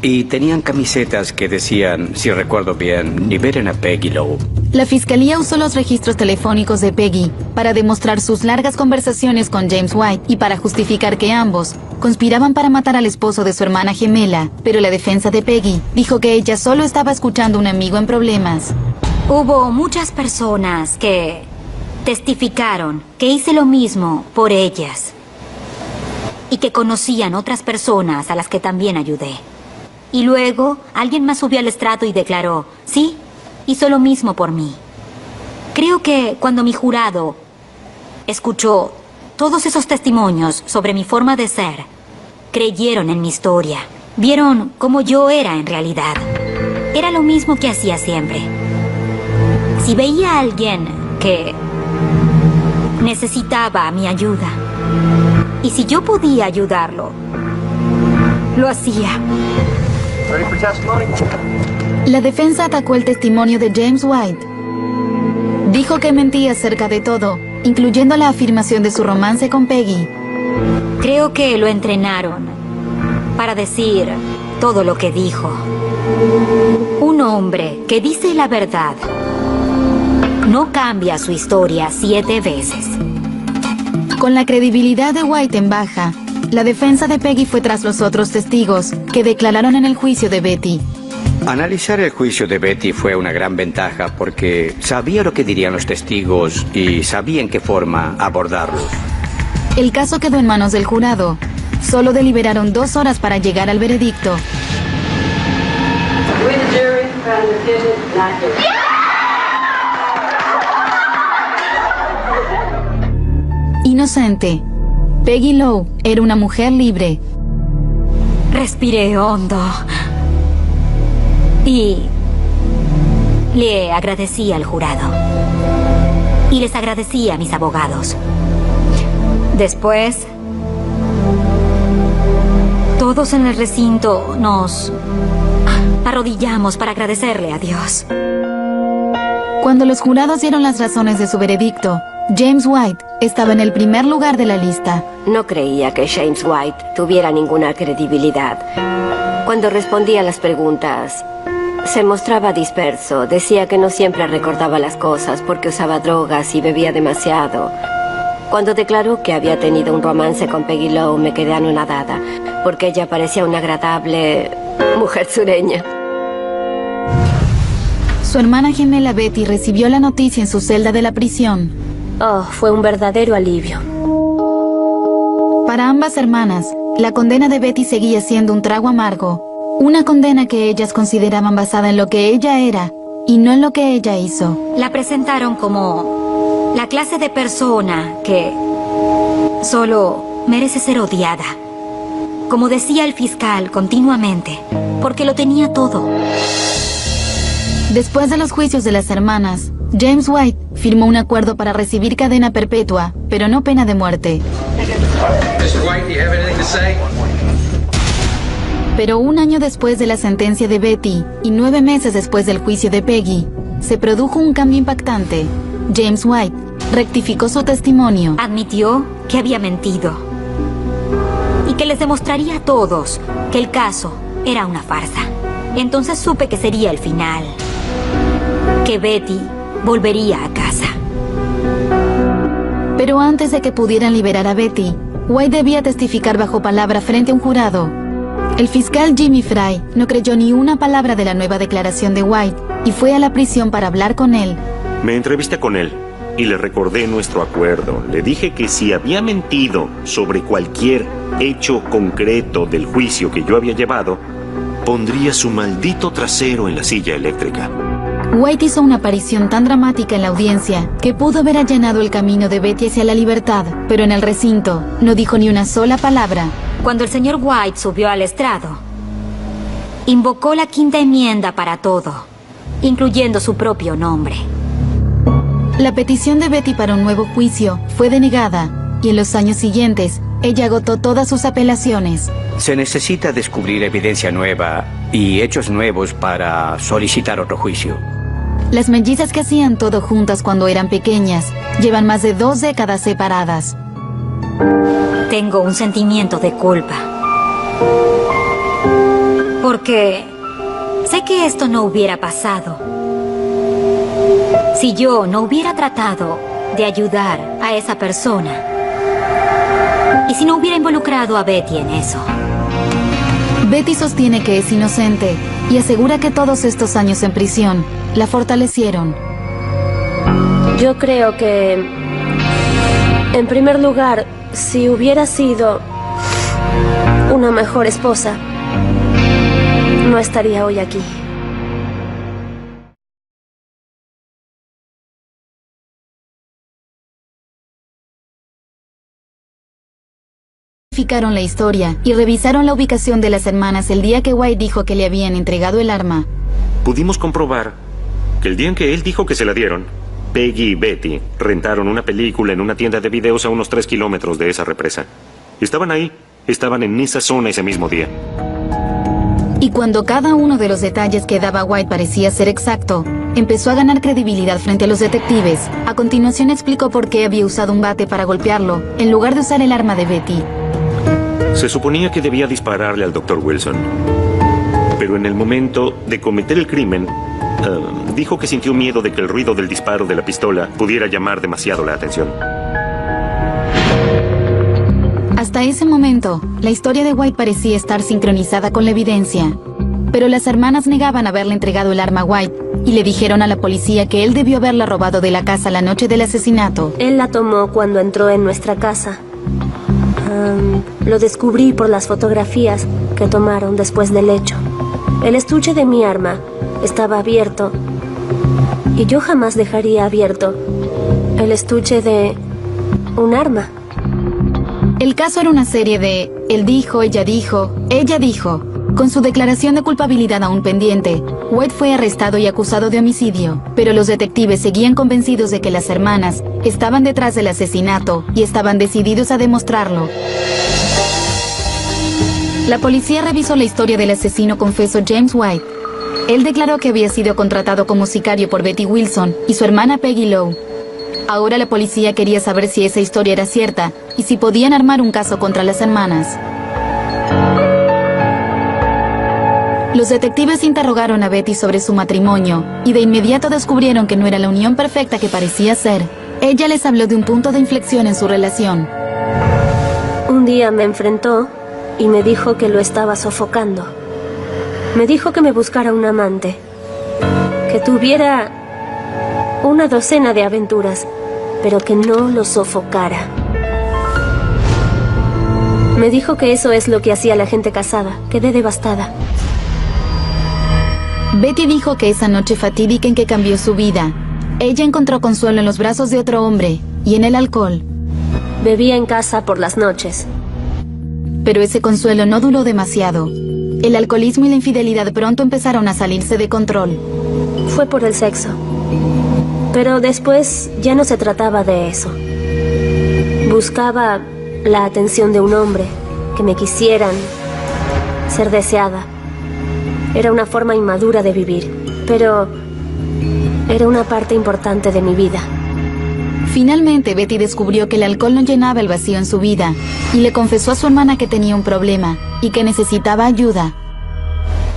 y tenían camisetas que decían, si recuerdo bien, liberen a Peggy Lowe. La fiscalía usó los registros telefónicos de Peggy para demostrar sus largas conversaciones con James White y para justificar que ambos conspiraban para matar al esposo de su hermana gemela, pero la defensa de Peggy dijo que ella solo estaba escuchando a un amigo en problemas. Hubo muchas personas que testificaron que hice lo mismo por ellas. y que conocían otras personas a las que también ayudé. Y luego, alguien más subió al estrado y declaró, sí, hizo lo mismo por mí. Creo que cuando mi jurado escuchó todos esos testimonios sobre mi forma de ser, creyeron en mi historia, vieron cómo yo era en realidad. Era lo mismo que hacía siempre. Si veía a alguien que necesitaba mi ayuda, y si yo podía ayudarlo, lo hacía. La defensa atacó el testimonio de James White. Dijo que mentía acerca de todo, incluyendo la afirmación de su romance con Peggy. Creo que lo entrenaron para decir todo lo que dijo. Un hombre que dice la verdad no cambia su historia 7 veces. Con la credibilidad de White en baja, la defensa de Peggy fue tras los otros testigos que declararon en el juicio de Betty. Analizar el juicio de Betty fue una gran ventaja porque sabía lo que dirían los testigos y sabía en qué forma abordarlos. El caso quedó en manos del jurado. Solo deliberaron 2 horas para llegar al veredicto. Inocente. Peggy Lowe era una mujer libre. Respiré hondo y le agradecí al jurado. Y les agradecí a mis abogados. Después, todos en el recinto nos arrodillamos para agradecerle a Dios. Cuando los jurados dieron las razones de su veredicto, James White estaba en el primer lugar de la lista. No creía que James White tuviera ninguna credibilidad. Cuando respondía a las preguntas, se mostraba disperso. Decía que no siempre recordaba las cosas porque usaba drogas y bebía demasiado. Cuando declaró que había tenido un romance con Peggy Lowe, me quedé anonadada, porque ella parecía una agradable mujer sureña. Su hermana gemela Betty recibió la noticia en su celda de la prisión. Oh, fue un verdadero alivio. Para ambas hermanas, la condena de Betty seguía siendo un trago amargo. Una condena que ellas consideraban basada en lo que ella era y no en lo que ella hizo. La presentaron como la clase de persona que solo merece ser odiada. Como decía el fiscal continuamente, porque lo tenía todo. Después de los juicios de las hermanas, James White firmó un acuerdo para recibir cadena perpetua, pero no pena de muerte. Pero un año después de la sentencia de Betty y 9 meses después del juicio de Peggy, se produjo un cambio impactante. James White rectificó su testimonio. Admitió que había mentido y que les demostraría a todos que el caso era una farsa. Entonces supe que sería el final, que Betty volvería a casa. Pero antes de que pudieran liberar a Betty, White debía testificar bajo palabra frente a un jurado. El fiscal Jimmy Fry no creyó ni una palabra de la nueva declaración de White y fue a la prisión para hablar con él. Me entrevisté con él y le recordé nuestro acuerdo. Le dije que si había mentido sobre cualquier hecho concreto del juicio que yo había llevado, pondría su maldito trasero en la silla eléctrica. White hizo una aparición tan dramática en la audiencia que pudo haber allanado el camino de Betty hacia la libertad, pero en el recinto no dijo ni una sola palabra. Cuando el señor White subió al estrado, invocó la 5ª enmienda para todo, incluyendo su propio nombre. La petición de Betty para un nuevo juicio fue denegada, y en los años siguientes, ella agotó todas sus apelaciones. Se necesita descubrir evidencia nueva y hechos nuevos para solicitar otro juicio. Las mellizas que hacían todo juntas cuando eran pequeñas llevan más de 2 décadas separadas. Tengo un sentimiento de culpa. Porque sé que esto no hubiera pasado si yo no hubiera tratado de ayudar a esa persona. Y si no hubiera involucrado a Betty en eso. Betty sostiene que es inocente y asegura que todos estos años en prisión la fortalecieron. Yo creo que, en primer lugar, si hubiera sido una mejor esposa, no estaría hoy aquí. Verificaron la historia y revisaron la ubicación de las hermanas el día que White dijo que le habían entregado el arma. Pudimos comprobar que el día en que él dijo que se la dieron, Peggy y Betty rentaron una película en una tienda de videos a unos 3 kilómetros de esa represa. Estaban ahí, estaban en esa zona ese mismo día. Y cuando cada uno de los detalles que daba White parecía ser exacto, empezó a ganar credibilidad frente a los detectives. A continuación explicó por qué había usado un bate para golpearlo, en lugar de usar el arma de Betty. Se suponía que debía dispararle al Dr. Wilson. Pero en el momento de cometer el crimen, dijo que sintió miedo de que el ruido del disparo de la pistola pudiera llamar demasiado la atención. Hasta ese momento, la historia de White parecía estar sincronizada con la evidencia. Pero las hermanas negaban haberle entregado el arma a White y le dijeron a la policía que él debió haberla robado de la casa la noche del asesinato. Él la tomó cuando entró en nuestra casa. Lo descubrí por las fotografías que tomaron después del hecho. El estuche de mi arma estaba abierto y yo jamás dejaría abierto el estuche de un arma. El caso era una serie de él dijo, ella dijo, ella dijo. Con su declaración de culpabilidad aún pendiente, White fue arrestado y acusado de homicidio, pero los detectives seguían convencidos de que las hermanas estaban detrás del asesinato y estaban decididos a demostrarlo. La policía revisó la historia del asesino confeso James White. Él declaró que había sido contratado como sicario por Betty Wilson y su hermana Peggy Lowe. Ahora la policía quería saber si esa historia era cierta y si podían armar un caso contra las hermanas. Los detectives interrogaron a Betty sobre su matrimonio y de inmediato descubrieron que no era la unión perfecta que parecía ser. Ella les habló de un punto de inflexión en su relación. Un día me enfrentó y me dijo que lo estaba sofocando. Me dijo que me buscara un amante, que tuviera una docena de aventuras, pero que no lo sofocara. Me dijo que eso es lo que hacía la gente casada. Quedé devastada. Betty dijo que esa noche fatídica en que cambió su vida, ella encontró consuelo en los brazos de otro hombre y en el alcohol. Bebía en casa por las noches. Pero ese consuelo no duró demasiado. El alcoholismo y la infidelidad pronto empezaron a salirse de control. Fue por el sexo. Pero después ya no se trataba de eso. Buscaba la atención de un hombre, que me quisieran, ser deseada. Era una forma inmadura de vivir, pero era una parte importante de mi vida. Finalmente, Betty descubrió que el alcohol no llenaba el vacío en su vida y le confesó a su hermana que tenía un problema y que necesitaba ayuda.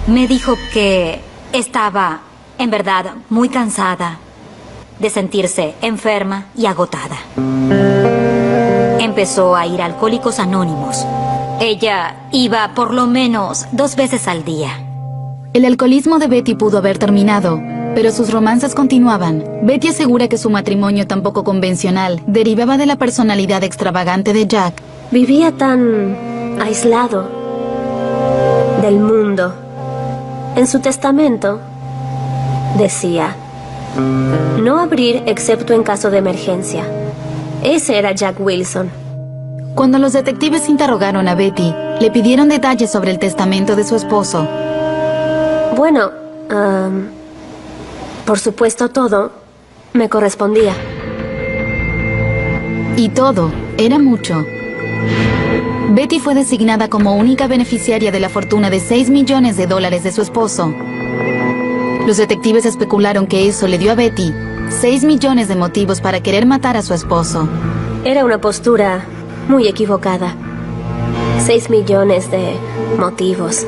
Me dijo que estaba, en verdad, muy cansada de sentirse enferma y agotada. Empezó a ir a Alcohólicos Anónimos. Ella iba por lo menos 2 veces al día. El alcoholismo de Betty pudo haber terminado, pero sus romances continuaban. Betty asegura que su matrimonio tan poco convencional derivaba de la personalidad extravagante de Jack. Vivía tan aislado del mundo. En su testamento decía: no abrir excepto en caso de emergencia. Ese era Jack Wilson. Cuando los detectives interrogaron a Betty, le pidieron detalles sobre el testamento de su esposo. Bueno, por supuesto todo me correspondía. Y todo era mucho. Betty fue designada como única beneficiaria de la fortuna de $6 millones de su esposo. Los detectives especularon que eso le dio a Betty 6 millones de motivos para querer matar a su esposo. Era una postura muy equivocada. 6 millones de motivos.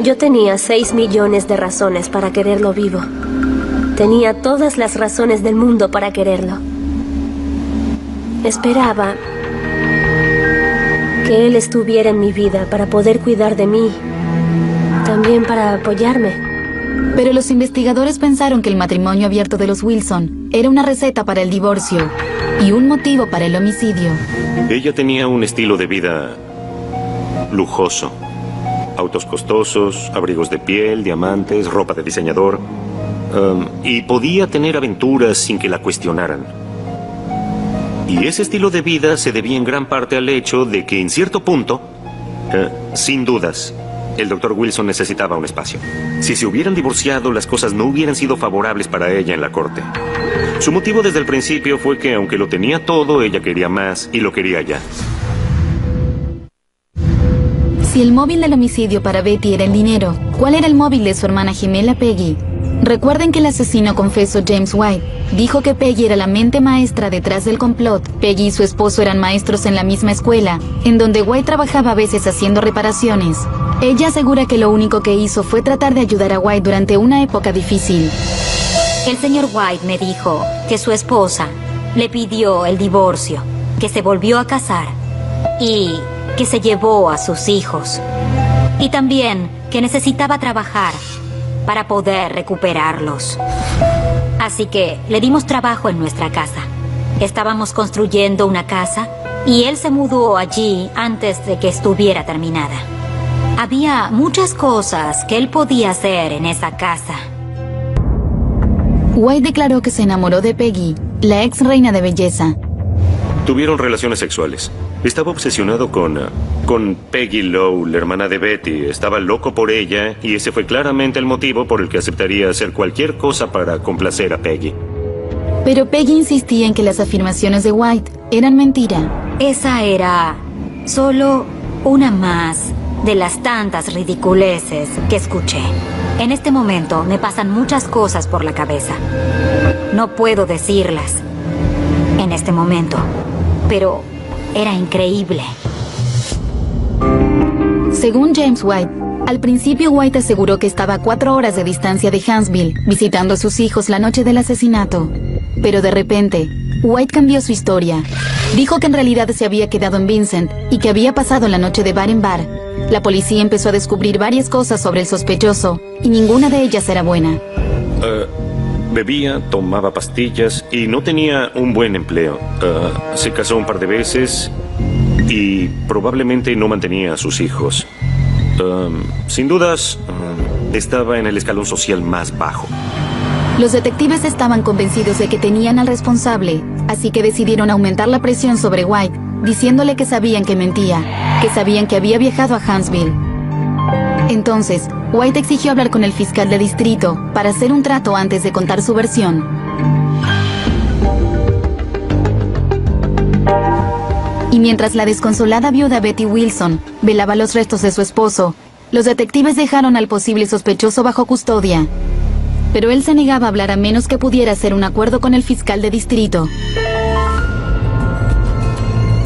Yo tenía 6 millones de razones para quererlo vivo. Tenía todas las razones del mundo para quererlo. Esperaba que él estuviera en mi vida para poder cuidar de mí, también para apoyarme. Pero los investigadores pensaron que el matrimonio abierto de los Wilson era una receta para el divorcio y un motivo para el homicidio. Ella tenía un estilo de vida lujoso. Autos costosos, abrigos de piel, diamantes, ropa de diseñador. Y podía tener aventuras sin que la cuestionaran. Y ese estilo de vida se debía en gran parte al hecho de que en cierto punto, sin dudas, el Dr. Wilson necesitaba un espacio. Si se hubieran divorciado, las cosas no hubieran sido favorables para ella en la corte. Su motivo desde el principio fue que, aunque lo tenía todo, ella quería más y lo quería ya. Si el móvil del homicidio para Betty era el dinero, ¿cuál era el móvil de su hermana gemela Peggy? Recuerden que el asesino confeso James White dijo que Peggy era la mente maestra detrás del complot. Peggy y su esposo eran maestros en la misma escuela, en donde White trabajaba a veces haciendo reparaciones. Ella asegura que lo único que hizo fue tratar de ayudar a White durante una época difícil. El señor White me dijo que su esposa le pidió el divorcio, que se volvió a casar y que se llevó a sus hijos. Y también que necesitaba trabajar para poder recuperarlos. Así que le dimos trabajo en nuestra casa. Estábamos construyendo una casa y él se mudó allí antes de que estuviera terminada. Había muchas cosas que él podía hacer en esa casa. White declaró que se enamoró de Peggy, la ex reina de belleza. Tuvieron relaciones sexuales. Estaba obsesionado con Peggy Lowe, la hermana de Betty. Estaba loco por ella y ese fue claramente el motivo por el que aceptaría hacer cualquier cosa para complacer a Peggy. Pero Peggy insistía en que las afirmaciones de White eran mentira. Esa era solo una más de las tantas ridiculeces que escuché. En este momento me pasan muchas cosas por la cabeza. No puedo decirlas en este momento, pero era increíble. Según James White, al principio White aseguró que estaba a 4 horas de distancia de Huntsville, visitando a sus hijos la noche del asesinato. Pero de repente, White cambió su historia. Dijo que en realidad se había quedado en Vincent y que había pasado la noche de bar en bar. La policía empezó a descubrir varias cosas sobre el sospechoso y ninguna de ellas era buena. Bebía, tomaba pastillas y no tenía un buen empleo. Se casó un par de veces y probablemente no mantenía a sus hijos. Sin dudas, estaba en el escalón social más bajo. Los detectives estaban convencidos de que tenían al responsable, así que decidieron aumentar la presión sobre White, diciéndole que sabían que mentía, que sabían que había viajado a Huntsville. Entonces, White exigió hablar con el fiscal de distrito para hacer un trato antes de contar su versión. Y mientras la desconsolada viuda Betty Wilson velaba los restos de su esposo, los detectives dejaron al posible sospechoso bajo custodia. Pero él se negaba a hablar a menos que pudiera hacer un acuerdo con el fiscal de distrito.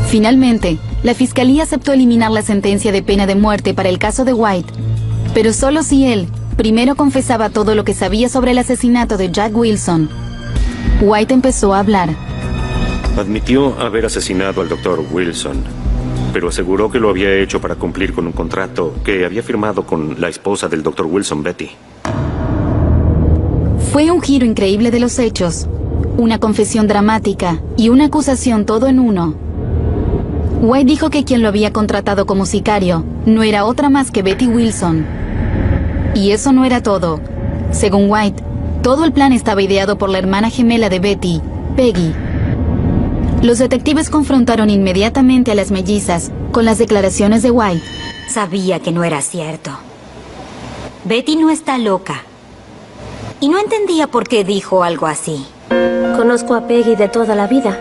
Finalmente, la fiscalía aceptó eliminar la sentencia de pena de muerte para el caso de White, pero solo si él primero confesaba todo lo que sabía sobre el asesinato de Jack Wilson. White empezó a hablar. Admitió haber asesinado al Dr. Wilson, pero aseguró que lo había hecho para cumplir con un contrato que había firmado con la esposa del Dr. Wilson, Betty. Fue un giro increíble de los hechos, una confesión dramática y una acusación todo en uno. White dijo que quien lo había contratado como sicario no era otra más que Betty Wilson. Y eso no era todo. Según White, todo el plan estaba ideado por la hermana gemela de Betty, Peggy. Los detectives confrontaron inmediatamente a las mellizas con las declaraciones de White. Sabía que no era cierto. Betty no está loca. Y no entendía por qué dijo algo así. Conozco a Peggy de toda la vida.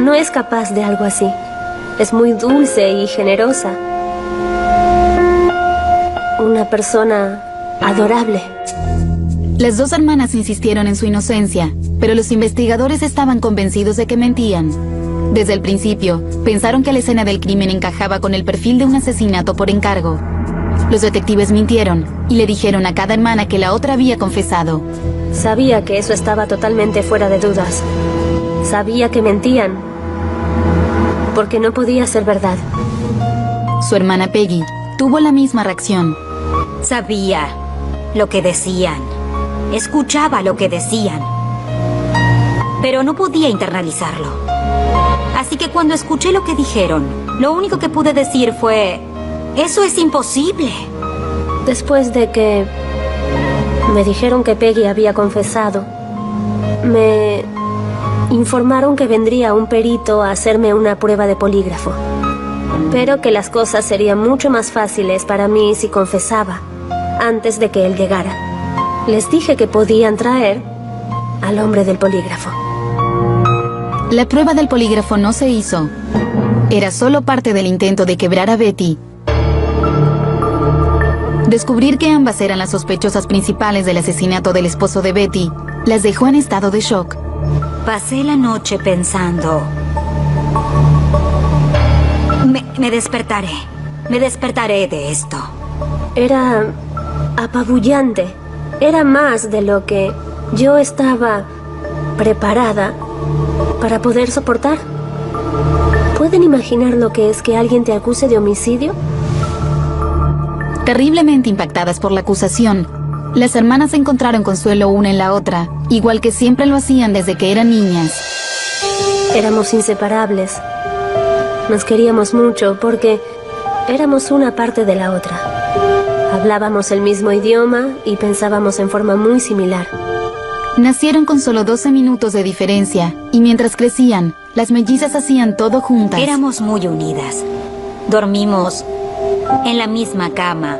No es capaz de algo así. Es muy dulce y generosa. Una persona adorable. Las dos hermanas insistieron en su inocencia, pero los investigadores estaban convencidos de que mentían. Desde el principio, pensaron que la escena del crimen encajaba con el perfil de un asesinato por encargo. Los detectives mintieron y le dijeron a cada hermana que la otra había confesado. Sabía que eso estaba totalmente fuera de dudas. Sabía que mentían, porque no podía ser verdad. Su hermana Peggy tuvo la misma reacción. Sabía lo que decían. Escuchaba lo que decían. Pero no podía internalizarlo. Así que cuando escuché lo que dijeron, lo único que pude decir fue... Eso es imposible. Después de que me dijeron que Peggy había confesado, me informaron que vendría un perito a hacerme una prueba de polígrafo, pero que las cosas serían mucho más fáciles para mí si confesaba antes de que él llegara. Les dije que podían traer al hombre del polígrafo. La prueba del polígrafo no se hizo. Era solo parte del intento de quebrar a Betty. Descubrir que ambas eran las sospechosas principales del asesinato del esposo de Betty las dejó en estado de shock. Pasé la noche pensando. Me despertaré de esto. Era apabullante. Era más de lo que yo estaba preparada para poder soportar. ¿Pueden imaginar lo que es que alguien te acuse de homicidio? Terriblemente impactadas por la acusación, las hermanas encontraron consuelo una en la otra, igual que siempre lo hacían desde que eran niñas. Éramos inseparables. Nos queríamos mucho porque éramos una parte de la otra. Hablábamos el mismo idioma y pensábamos en forma muy similar. Nacieron con solo 12 minutos de diferencia, y mientras crecían, las mellizas hacían todo juntas. Éramos muy unidas. Dormimos en la misma cama.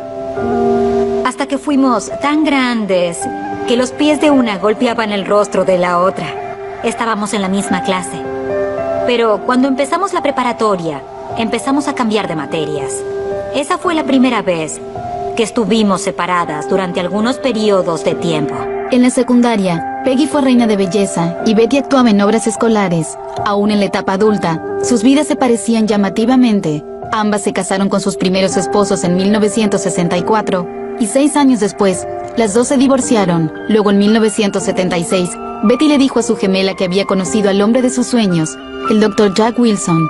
Hasta que fuimos tan grandes que los pies de una golpeaban el rostro de la otra. Estábamos en la misma clase. Pero cuando empezamos la preparatoria, empezamos a cambiar de materias. Esa fue la primera vez que estuvimos separadas durante algunos periodos de tiempo. En la secundaria, Peggy fue reina de belleza y Betty actuaba en obras escolares. Aún en la etapa adulta, sus vidas se parecían llamativamente. Ambas se casaron con sus primeros esposos en 1964 y 6 años después, las dos se divorciaron. Luego, en 1976, Betty le dijo a su gemela que había conocido al hombre de sus sueños, el Dr. Jack Wilson.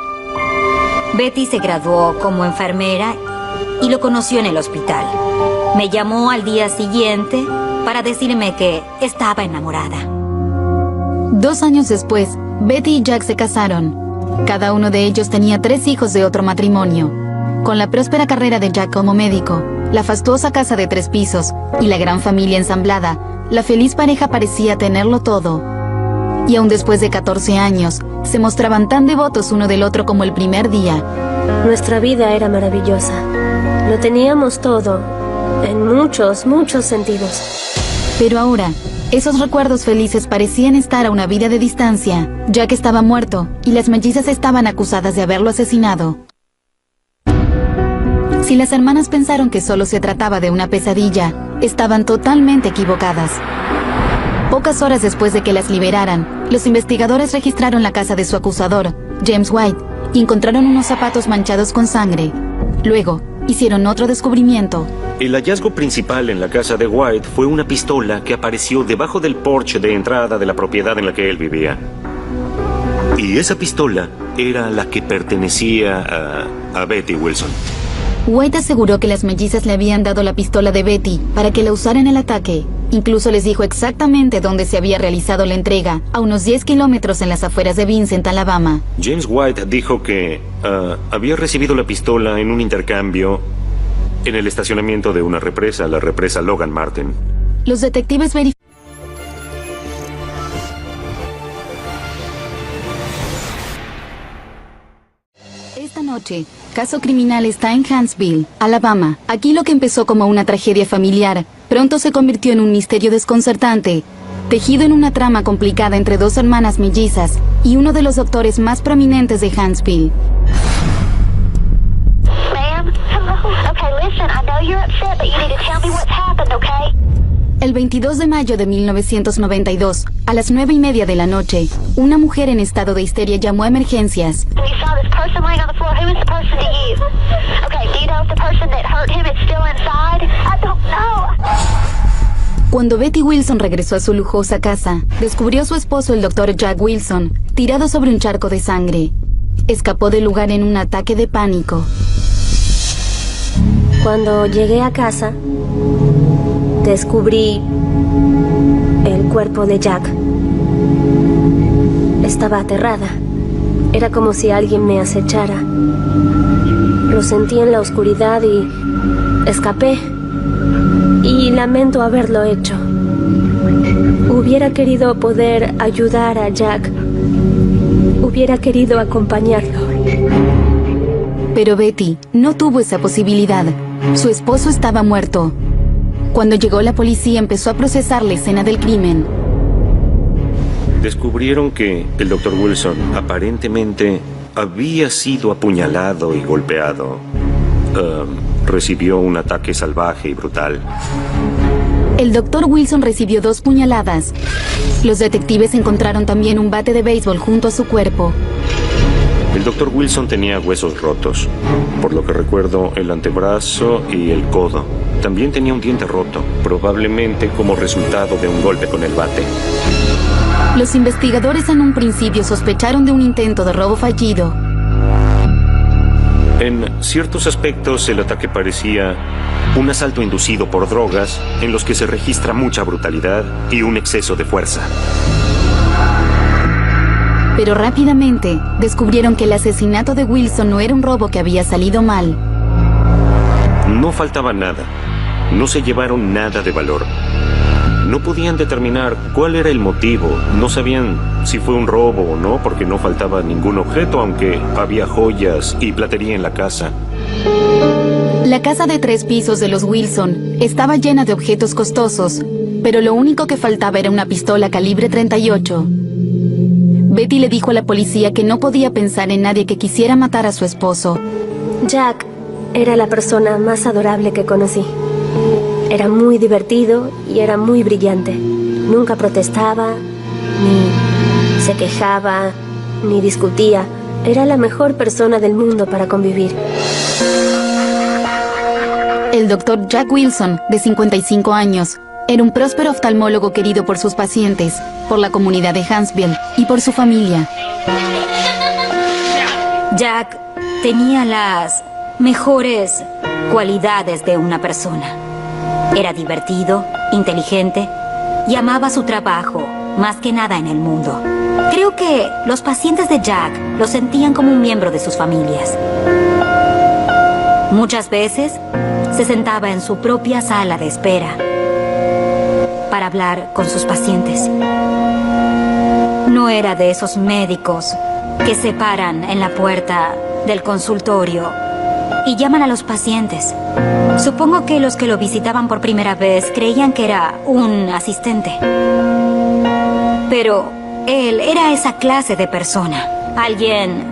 Betty se graduó como enfermera y lo conoció en el hospital. Me llamó al día siguiente para decirme que estaba enamorada. 2 años después, Betty y Jack se casaron. Cada uno de ellos tenía 3 hijos de otro matrimonio. Con la próspera carrera de Jack como médico, la fastuosa casa de 3 pisos y la gran familia ensamblada, la feliz pareja parecía tenerlo todo. Y aún después de 14 años, se mostraban tan devotos uno del otro como el primer día. Nuestra vida era maravillosa. Lo teníamos todo, en muchos, muchos sentidos. Pero ahora, esos recuerdos felices parecían estar a una vida de distancia. Jack estaba muerto y las mellizas estaban acusadas de haberlo asesinado. Si las hermanas pensaron que solo se trataba de una pesadilla, estaban totalmente equivocadas. Pocas horas después de que las liberaran, los investigadores registraron la casa de su acusador, James White, y encontraron unos zapatos manchados con sangre. Luego, hicieron otro descubrimiento. El hallazgo principal en la casa de White fue una pistola que apareció debajo del porche de entrada de la propiedad en la que él vivía. Y esa pistola era la que pertenecía a Betty Wilson. White aseguró que las mellizas le habían dado la pistola de Betty para que la usara en el ataque. Incluso les dijo exactamente dónde se había realizado la entrega, a unos 10 kilómetros en las afueras de Vincent, Alabama. James White dijo que había recibido la pistola en un intercambio en el estacionamiento de una represa, la represa Logan Martin. Los detectives verificaron. Esta noche, Caso Criminal está en Huntsville, Alabama. Aquí lo que empezó como una tragedia familiar, pronto se convirtió en un misterio desconcertante, tejido en una trama complicada entre 2 hermanas mellizas y uno de los doctores más prominentes de Huntsville. Ma'am, hello. Okay, listen, I know you're upset, but you need to tell me what's happened, okay? El 22 de mayo de 1992, a las 9:30 de la noche, una mujer en estado de histeria llamó a emergencias. Cuando Betty Wilson regresó a su lujosa casa, descubrió a su esposo, el Dr. Jack Wilson, tirado sobre un charco de sangre. Escapó del lugar en un ataque de pánico. Cuando llegué a casa, descubrí el cuerpo de Jack. Estaba aterrada. Era como si alguien me acechara. Lo sentí en la oscuridad y escapé. Y lamento haberlo hecho. Hubiera querido poder ayudar a Jack. Hubiera querido acompañarlo. Pero Betty no tuvo esa posibilidad. Su esposo estaba muerto. Cuando llegó la policía empezó a procesar la escena del crimen. Descubrieron que el Dr. Wilson aparentemente había sido apuñalado y golpeado. Recibió un ataque salvaje y brutal. El Dr. Wilson recibió 2 puñaladas. Los detectives encontraron también un bate de béisbol junto a su cuerpo. El Dr. Wilson tenía huesos rotos. Por lo que recuerdo, el antebrazo y el codo. También tenía un diente roto, probablemente como resultado de un golpe con el bate. Los investigadores en un principio sospecharon de un intento de robo fallido. En ciertos aspectos, el ataque parecía un asalto inducido por drogas en los que se registra mucha brutalidad y un exceso de fuerza. Pero rápidamente descubrieron que el asesinato de Wilson no era un robo que había salido mal. No faltaba nada. No se llevaron nada de valor. No podían determinar cuál era el motivo. No sabían si fue un robo o no, porque no faltaba ningún objeto, aunque había joyas y platería en la casa. La casa de 3 pisos de los Wilson estaba llena de objetos costosos, pero lo único que faltaba era una pistola calibre 38. Betty le dijo a la policía que no podía pensar en nadie que quisiera matar a su esposo. Jack era la persona más adorable que conocí. Era muy divertido y era muy brillante. Nunca protestaba, ni se quejaba, ni discutía. Era la mejor persona del mundo para convivir. El doctor Jack Wilson, de 55 años, era un próspero oftalmólogo querido por sus pacientes, por la comunidad de Huntsville y por su familia. Jack tenía las mejores cualidades de una persona. Era divertido, inteligente y amaba su trabajo más que nada en el mundo. Creo que los pacientes de Jack lo sentían como un miembro de sus familias. Muchas veces se sentaba en su propia sala de espera para hablar con sus pacientes. No era de esos médicos que se paran en la puerta del consultorio y llaman a los pacientes. Supongo que los que lo visitaban por primera vez creían que era un asistente. Pero él era esa clase de persona. Alguien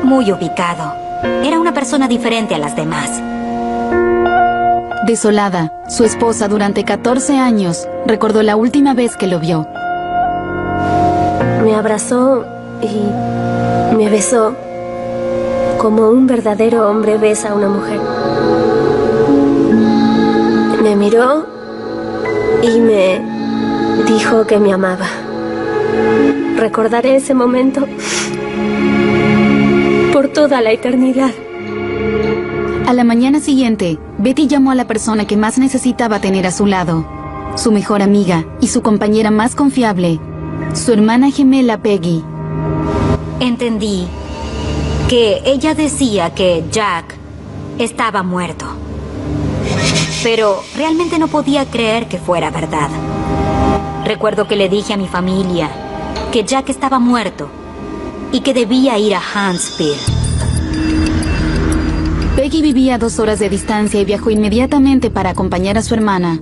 muy ubicado. Era una persona diferente a las demás. Desolada, su esposa durante 14 años recordó la última vez que lo vio. Me abrazó y me besó como un verdadero hombre besa a una mujer. Me miró y me dijo que me amaba. Recordaré ese momento por toda la eternidad. A la mañana siguiente, Betty llamó a la persona que más necesitaba tener a su lado, su mejor amiga y su compañera más confiable, su hermana gemela Peggy. Entendí que ella decía que Jack estaba muerto. Pero realmente no podía creer que fuera verdad. Recuerdo que le dije a mi familia que Jack estaba muerto y que debía ir a Huntsville. Peggy vivía a 2 horas de distancia y viajó inmediatamente para acompañar a su hermana.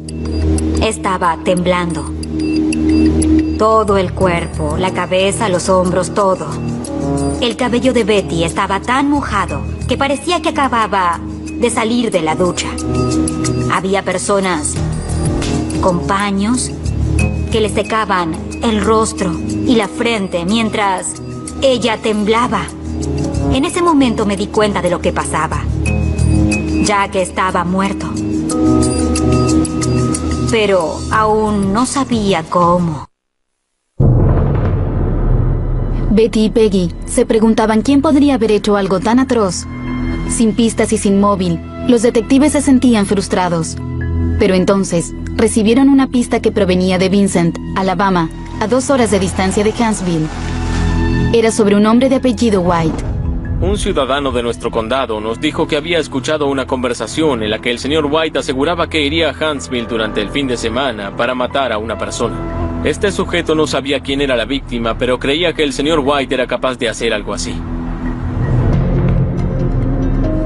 Estaba temblando. Todo el cuerpo, la cabeza, los hombros, todo. El cabello de Betty estaba tan mojado que parecía que acababa de salir de la ducha. Había personas con paños que le secaban el rostro y la frente mientras ella temblaba. En ese momento me di cuenta de lo que pasaba. Jack estaba muerto. Pero aún no sabía cómo. Betty y Peggy se preguntaban quién podría haber hecho algo tan atroz. Sin pistas y sin móvil, los detectives se sentían frustrados. Pero entonces recibieron una pista que provenía de Vincent, Alabama, a 2 horas de distancia de Huntsville. Era sobre un hombre de apellido White. Un ciudadano de nuestro condado nos dijo que había escuchado una conversación en la que el señor White aseguraba que iría a Huntsville durante el fin de semana para matar a una persona. Este sujeto no sabía quién era la víctima, pero creía que el señor White era capaz de hacer algo así.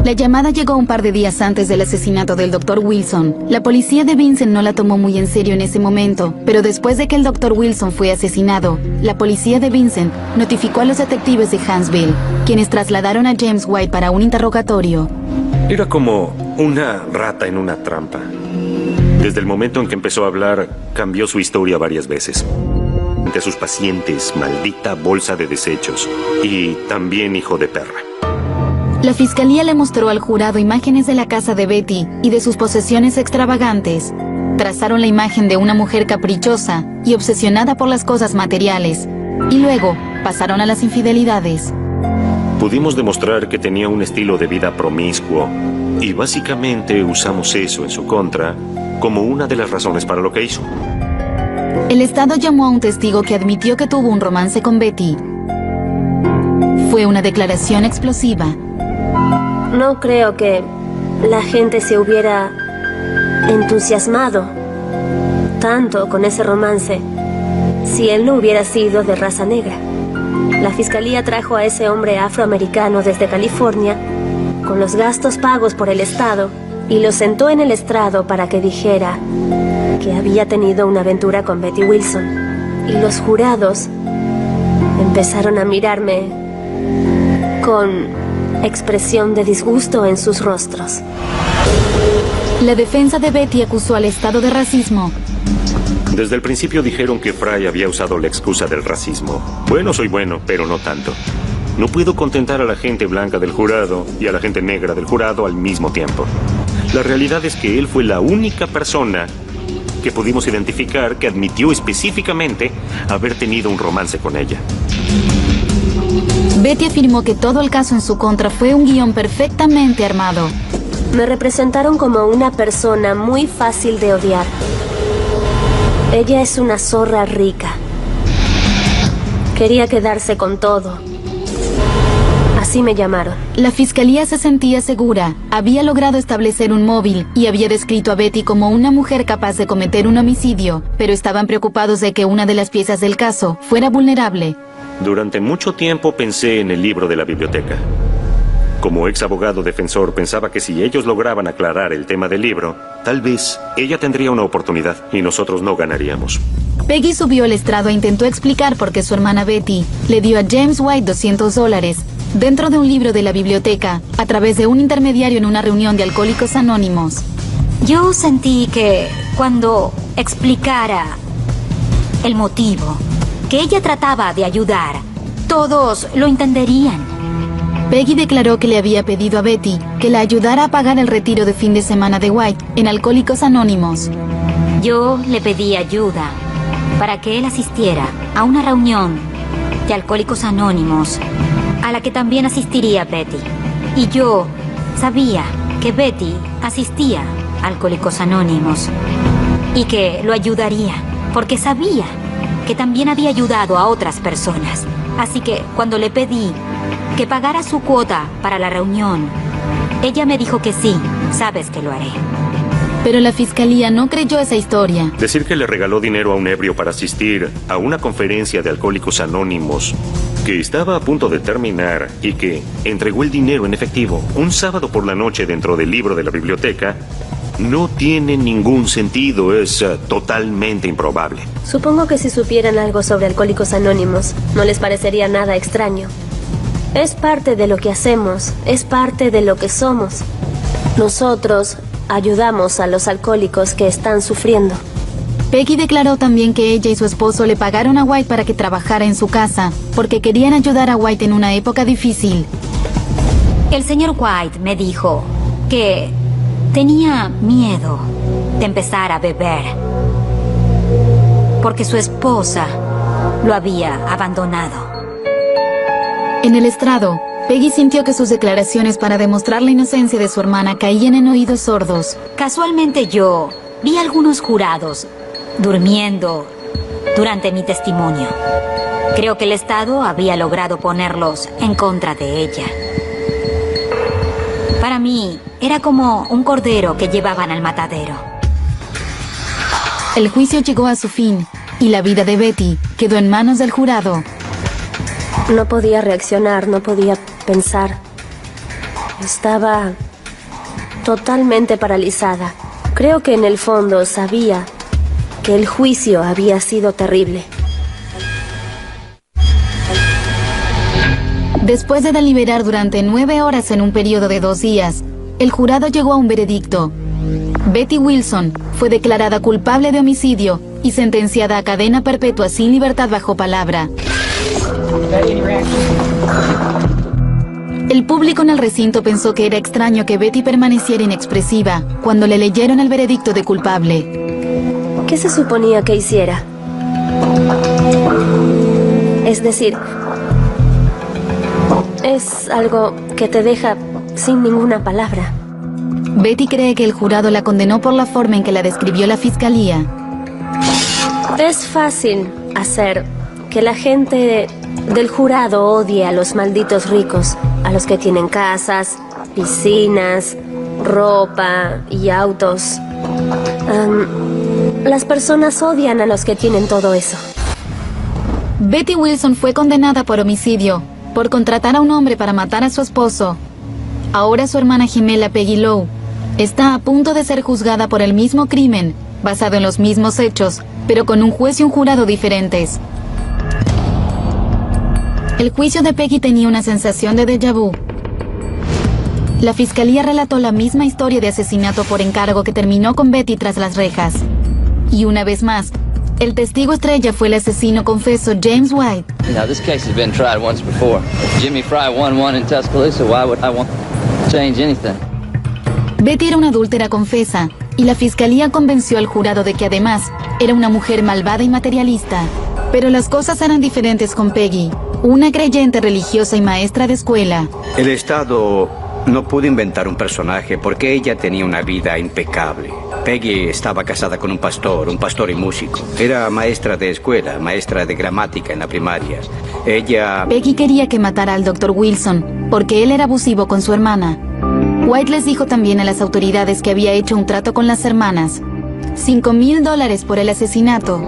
La llamada llegó un par de días antes del asesinato del Dr. Wilson. La policía de Vincent no la tomó muy en serio en ese momento, pero después de que el Dr. Wilson fue asesinado, la policía de Vincent notificó a los detectives de Huntsville, quienes trasladaron a James White para un interrogatorio. Era como una rata en una trampa. Desde el momento en que empezó a hablar, cambió su historia varias veces. De sus pacientes, maldita bolsa de desechos. Y también hijo de perra. La fiscalía le mostró al jurado imágenes de la casa de Betty y de sus posesiones extravagantes. Trazaron la imagen de una mujer caprichosa y obsesionada por las cosas materiales. Y luego pasaron a las infidelidades. Pudimos demostrar que tenía un estilo de vida promiscuo. Y básicamente usamos eso en su contra como una de las razones para lo que hizo. El Estado llamó a un testigo que admitió que tuvo un romance con Betty. Fue una declaración explosiva. No creo que la gente se hubiera entusiasmado tanto con ese romance si él no hubiera sido de raza negra. La fiscalía trajo a ese hombre afroamericano desde California con los gastos pagos por el Estado y lo sentó en el estrado para que dijera que había tenido una aventura con Betty Wilson. Y los jurados empezaron a mirarme con expresión de disgusto en sus rostros. La defensa de Betty acusó al Estado de racismo. Desde el principio dijeron que Fry había usado la excusa del racismo. Bueno, soy bueno, pero no tanto. No puedo contentar a la gente blanca del jurado y a la gente negra del jurado al mismo tiempo. La realidad es que él fue la única persona que pudimos identificar que admitió específicamente haber tenido un romance con ella. Betty afirmó que todo el caso en su contra fue un guión perfectamente armado. Me representaron como una persona muy fácil de odiar. Ella es una zorra rica. Quería quedarse con todo. Así me llamaron. La fiscalía se sentía segura. Había logrado establecer un móvil y había descrito a Betty como una mujer capaz de cometer un homicidio, pero estaban preocupados de que una de las piezas del caso fuera vulnerable. Durante mucho tiempo pensé en el libro de la biblioteca. Como ex abogado defensor, pensaba que si ellos lograban aclarar el tema del libro, tal vez ella tendría una oportunidad y nosotros no ganaríamos. Peggy subió al estrado e intentó explicar por qué su hermana Betty le dio a James White $200 dentro de un libro de la biblioteca a través de un intermediario en una reunión de Alcohólicos Anónimos. Yo sentí que cuando explicara el motivo, que ella trataba de ayudar, todos lo entenderían. Peggy declaró que le había pedido a Betty que la ayudara a pagar el retiro de fin de semana de White en Alcohólicos Anónimos. Yo le pedí ayuda para que él asistiera a una reunión de Alcohólicos Anónimos a la que también asistiría Betty. Y yo sabía que Betty asistía a Alcohólicos Anónimos y que lo ayudaría porque sabía que también había ayudado a otras personas. Así que cuando le pedí que pagara su cuota para la reunión, ella me dijo que sí, sabes que lo haré. Pero la fiscalía no creyó esa historia. Decir que le regaló dinero a un ebrio para asistir a una conferencia de Alcohólicos Anónimos que estaba a punto de terminar y que entregó el dinero en efectivo un sábado por la noche dentro del libro de la biblioteca no tiene ningún sentido, es totalmente improbable. Supongo que si supieran algo sobre Alcohólicos Anónimos, no les parecería nada extraño. Es parte de lo que hacemos, es parte de lo que somos. Nosotros ayudamos a los alcohólicos que están sufriendo. Peggy declaró también que ella y su esposo le pagaron a White para que trabajara en su casa, porque querían ayudar a White en una época difícil. El señor White me dijo que tenía miedo de empezar a beber, porque su esposa lo había abandonado. En el estrado, Peggy sintió que sus declaraciones para demostrar la inocencia de su hermana caían en oídos sordos. Casualmente yo vi a algunos jurados durmiendo durante mi testimonio. Creo que el Estado había logrado ponerlos en contra de ella. Para mí, era como un cordero que llevaban al matadero. El juicio llegó a su fin y la vida de Betty quedó en manos del jurado. No podía reaccionar, no podía pensar. Estaba totalmente paralizada. Creo que en el fondo sabía que el juicio había sido terrible. Después de deliberar durante 9 horas en un periodo de 2 días, el jurado llegó a un veredicto. Betty Wilson fue declarada culpable de homicidio y sentenciada a cadena perpetua sin libertad bajo palabra. El público en el recinto pensó que era extraño que Betty permaneciera inexpresiva cuando le leyeron el veredicto de culpable. ¿Qué se suponía que hiciera? Es decir, es algo que te deja sin ninguna palabra. Betty cree que el jurado la condenó por la forma en que la describió la fiscalía. Es fácil hacer que la gente del jurado odie a los malditos ricos, a los que tienen casas, piscinas, ropa y autos. Las personas odian a los que tienen todo eso. Betty Wilson fue condenada por homicidio, por contratar a un hombre para matar a su esposo. Ahora su hermana gemela Peggy Lowe está a punto de ser juzgada por el mismo crimen, basado en los mismos hechos, pero con un juez y un jurado diferentes. El juicio de Peggy tenía una sensación de déjà vu. La fiscalía relató la misma historia de asesinato por encargo que terminó con Betty tras las rejas. Y una vez más, el testigo estrella fue el asesino confeso James White. Now, this case has been tried once before. Jimmy Fry won one in Tuscaloosa. Why would I want to change anything? Betty era una adúltera confesa, y la fiscalía convenció al jurado de que además era una mujer malvada y materialista. Pero las cosas eran diferentes con Peggy, una creyente religiosa y maestra de escuela. El Estado no pudo inventar un personaje porque ella tenía una vida impecable. Peggy estaba casada con un pastor y músico. Era maestra de escuela, maestra de gramática en la primaria. Peggy quería que matara al Dr. Wilson, porque él era abusivo con su hermana. White les dijo también a las autoridades que había hecho un trato con las hermanas. $5,000 por el asesinato,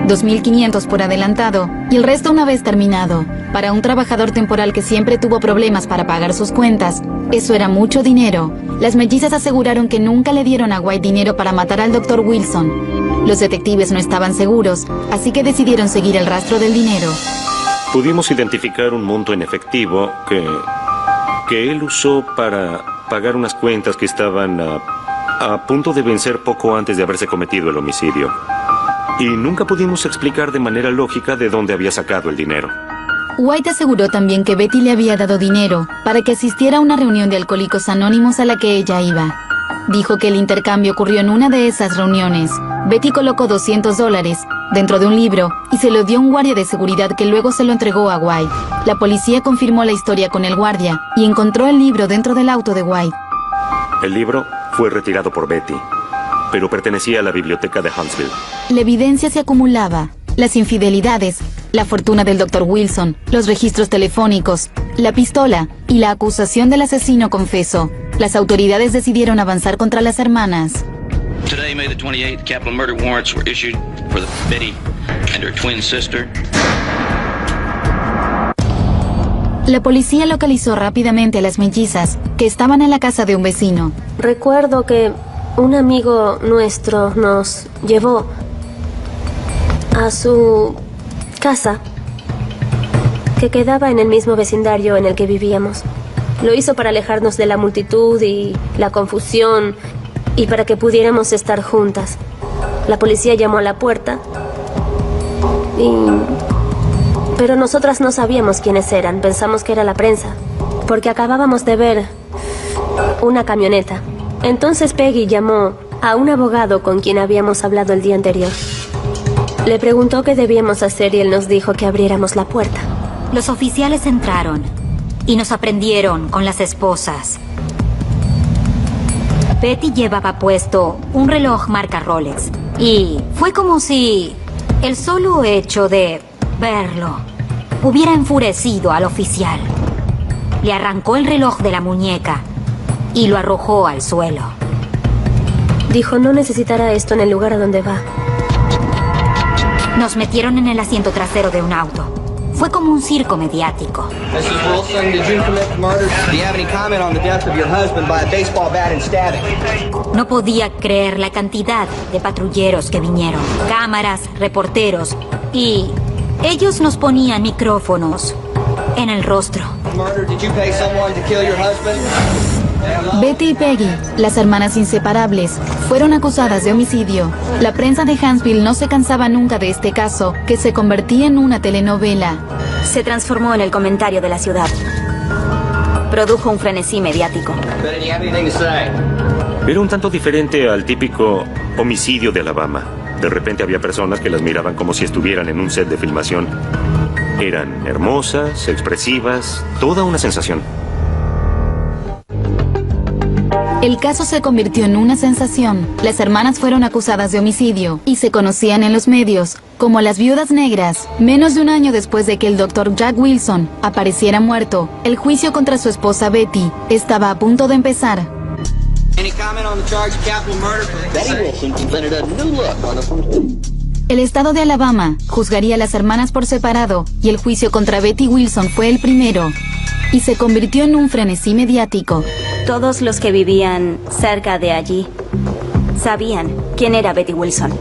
$2,500 por adelantado y el resto una vez terminado. Para un trabajador temporal que siempre tuvo problemas para pagar sus cuentas, eso era mucho dinero. Las mellizas aseguraron que nunca le dieron a White dinero para matar al Dr. Wilson. Los detectives no estaban seguros, así que decidieron seguir el rastro del dinero. Pudimos identificar un monto en efectivo que él usó para pagar unas cuentas que estaban a punto de vencer poco antes de haberse cometido el homicidio. Y nunca pudimos explicar de manera lógica de dónde había sacado el dinero. White aseguró también que Betty le había dado dinero para que asistiera a una reunión de alcohólicos anónimos a la que ella iba. Dijo que el intercambio ocurrió en una de esas reuniones. Betty colocó $200 dentro de un libro y se lo dio a un guardia de seguridad que luego se lo entregó a White. La policía confirmó la historia con el guardia y encontró el libro dentro del auto de White. El libro fue retirado por Betty, pero pertenecía a la biblioteca de Huntsville. La evidencia se acumulaba. Las infidelidades, la fortuna del Dr. Wilson, los registros telefónicos, la pistola y la acusación del asesino confeso. Las autoridades decidieron avanzar contra las hermanas. Today, May the 28th, capital murder warrants were issued for Betty and her twin sister. La policía localizó rápidamente a las mellizas, que estaban en la casa de un vecino. Recuerdo que un amigo nuestro nos llevó a su casa, que quedaba en el mismo vecindario en el que vivíamos. Lo hizo para alejarnos de la multitud y la confusión y para que pudiéramos estar juntas. La policía llamó a la puerta pero nosotras no sabíamos quiénes eran. Pensamos que era la prensa, porque acabábamos de ver una camioneta. Entonces Peggy llamó a un abogado con quien habíamos hablado el día anterior. Le preguntó qué debíamos hacer y él nos dijo que abriéramos la puerta. Los oficiales entraron y nos aprendieron con las esposas. Betty llevaba puesto un reloj marca Rolex y fue como si el solo hecho de verlo hubiera enfurecido al oficial. Le arrancó el reloj de la muñeca y lo arrojó al suelo. Dijo no necesitará esto en el lugar a donde va. Nos metieron en el asiento trasero de un auto. Fue como un circo mediático. Mrs. Wilson, did you commit the murder? Do you have any comment on the death of your husband by a baseball bat and stabbing? No podía creer la cantidad de patrulleros que vinieron. Cámaras, reporteros. Y ellos nos ponían micrófonos en el rostro. Murder, did you pay someone to kill your husband? Betty y Peggy, las hermanas inseparables, fueron acusadas de homicidio. La prensa de Huntsville no se cansaba nunca de este caso, que se convertía en una telenovela. Se transformó en el comentario de la ciudad. Produjo un frenesí mediático. Era un tanto diferente al típico homicidio de Alabama. De repente había personas que las miraban como si estuvieran en un set de filmación. Eran hermosas, expresivas, toda una sensación. El caso se convirtió en una sensación. Las hermanas fueron acusadas de homicidio y se conocían en los medios como las viudas negras. Menos de un año después de que el Dr. Jack Wilson apareciera muerto, el juicio contra su esposa Betty estaba a punto de empezar. Any comment on the charge of capital murder? Betty Wilson presented a new look on the first. El estado de Alabama juzgaría a las hermanas por separado y el juicio contra Betty Wilson fue el primero y se convirtió en un frenesí mediático. Todos los que vivían cerca de allí sabían quién era Betty Wilson.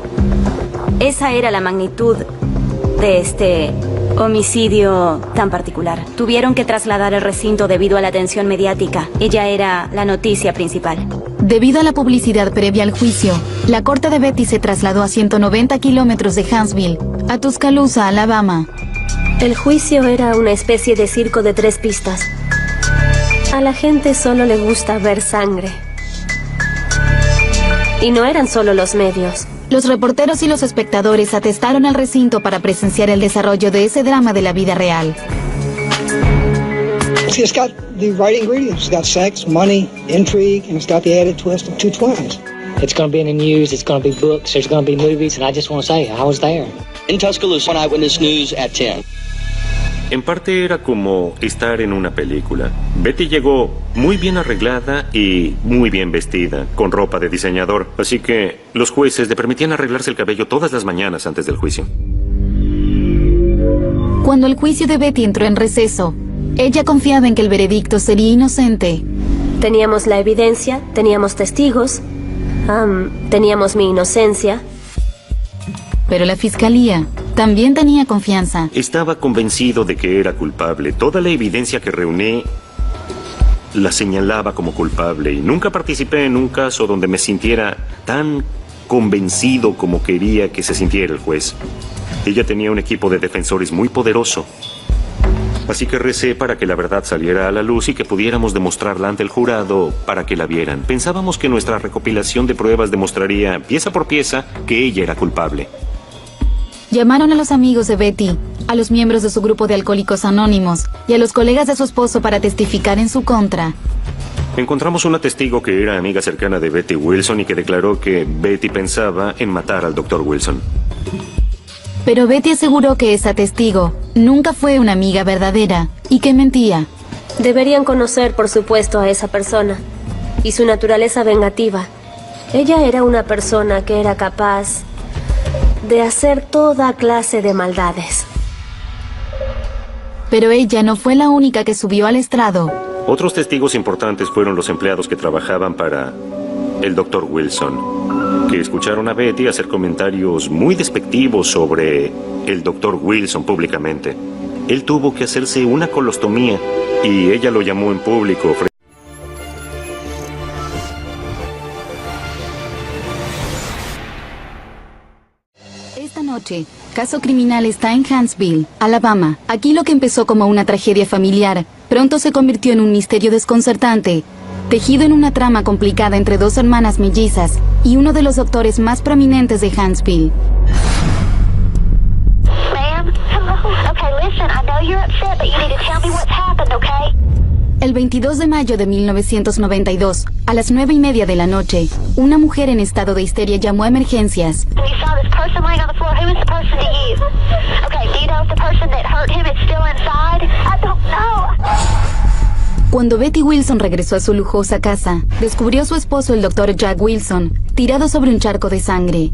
Esa era la magnitud de este homicidio tan particular. Tuvieron que trasladar el recinto debido a la atención mediática. Ella era la noticia principal. Debido a la publicidad previa al juicio, la corte de Betty se trasladó a 190 kilómetros de Huntsville, a Tuscaloosa, Alabama. El juicio era una especie de circo de 3 pistas. A la gente solo le gusta ver sangre. Y no eran solo los medios. Los reporteros y los espectadores atestaron al recinto para presenciar el desarrollo de ese drama de la vida real. See, it's got the right ingredients. It's got sex, money, intrigue, and it's got the added twist of two twins. It's going to be in the news, it's going to be books, there's going to be movies, and I just want to say, I was there. In Tuscaloosa, on Eyewitness News at 10. En parte era como estar en una película. Betty llegó muy bien arreglada y muy bien vestida, con ropa de diseñador. Así que los jueces le permitían arreglarse el cabello todas las mañanas antes del juicio. Cuando el juicio de Betty entró en receso, ella confiaba en que el veredicto sería inocente. Teníamos la evidencia, teníamos testigos, teníamos mi inocencia. Pero la fiscalía también tenía confianza. Estaba convencido de que era culpable. Toda la evidencia que reuní la señalaba como culpable y nunca participé en un caso donde me sintiera tan convencido como quería que se sintiera el juez. Ella tenía un equipo de defensores muy poderoso. Así que recé para que la verdad saliera a la luz y que pudiéramos demostrarla ante el jurado para que la vieran. Pensábamos que nuestra recopilación de pruebas demostraría, pieza por pieza, que ella era culpable. Llamaron a los amigos de Betty, a los miembros de su grupo de alcohólicos anónimos y a los colegas de su esposo para testificar en su contra. Encontramos una testigo que era amiga cercana de Betty Wilson y que declaró que Betty pensaba en matar al Dr. Wilson. Pero Betty aseguró que esa testigo nunca fue una amiga verdadera y que mentía. Deberían conocer, por supuesto, a esa persona y su naturaleza vengativa. Ella era una persona que era capaz de hacer toda clase de maldades. Pero ella no fue la única que subió al estrado. Otros testigos importantes fueron los empleados que trabajaban para el Dr. Wilson, que escucharon a Betty hacer comentarios muy despectivos sobre el Dr. Wilson públicamente. Él tuvo que hacerse una colostomía y ella lo llamó en público. Esta noche, Caso Criminal está en Huntsville, Alabama. Aquí lo que empezó como una tragedia familiar, pronto se convirtió en un misterio desconcertante, tejido en una trama complicada entre 2 hermanas mellizas y uno de los doctores más prominentes de Huntsville. Ma'am? Hello? Okay, listen, I know you're upset, but you need to tell me what's happened, okay? El 22 de mayo de 1992, a las 9:30 de la noche, una mujer en estado de histeria llamó a emergencias. You saw this person laying on the floor. Who is the person to you? Okay, do you know if the person that hurt him is still inside? I don't know. Cuando Betty Wilson regresó a su lujosa casa, descubrió a su esposo, el Dr. Jack Wilson, tirado sobre un charco de sangre.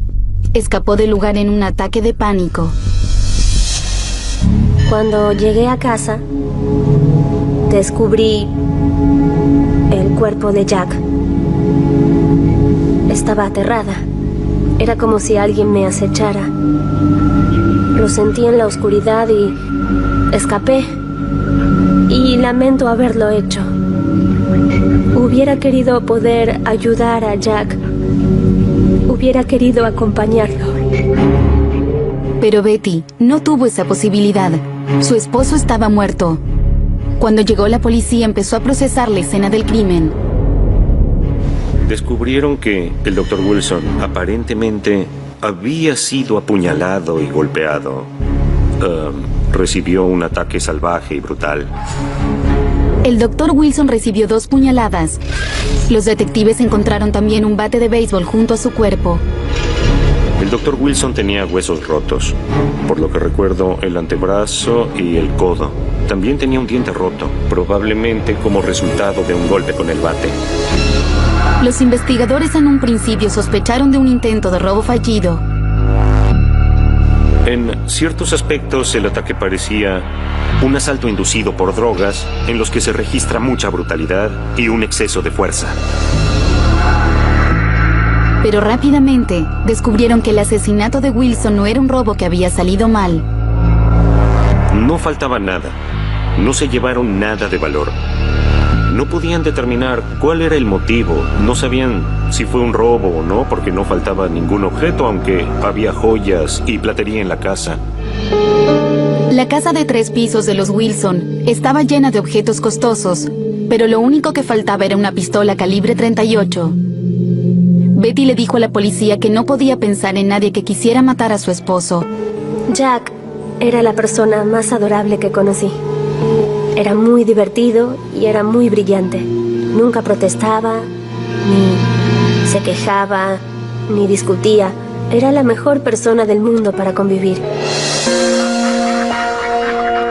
Escapó del lugar en un ataque de pánico. Cuando llegué a casa, descubrí el cuerpo de Jack. Estaba aterrada. Era como si alguien me acechara. Lo sentí en la oscuridad y escapé. Y lamento haberlo hecho. Hubiera querido poder ayudar a Jack. Hubiera querido acompañarlo. Pero Betty no tuvo esa posibilidad. Su esposo estaba muerto. Cuando llegó la policía, empezó a procesar la escena del crimen. Descubrieron que el Dr. Wilson aparentemente había sido apuñalado y golpeado. Recibió un ataque salvaje y brutal. El Dr. Wilson recibió 2 puñaladas. Los detectives encontraron también un bate de béisbol junto a su cuerpo. El Dr. Wilson tenía huesos rotos. Por lo que recuerdo, el antebrazo y el codo. También tenía un diente roto, probablemente como resultado de un golpe con el bate. Los investigadores en un principio sospecharon de un intento de robo fallido. En ciertos aspectos, el ataque parecía un asalto inducido por drogas en los que se registra mucha brutalidad y un exceso de fuerza. Pero rápidamente descubrieron que el asesinato de Wilson no era un robo que había salido mal. No faltaba nada. No se llevaron nada de valor. No podían determinar cuál era el motivo. No sabían si fue un robo o no, porque no faltaba ningún objeto, aunque había joyas y platería en la casa. La casa de 3 pisos de los Wilson estaba llena de objetos costosos, pero lo único que faltaba era una pistola calibre 38. Betty le dijo a la policía que no podía pensar en nadie que quisiera matar a su esposo. Jack era la persona más adorable que conocí. Era muy divertido y era muy brillante. Nunca protestaba, ni se quejaba, ni discutía. Era la mejor persona del mundo para convivir.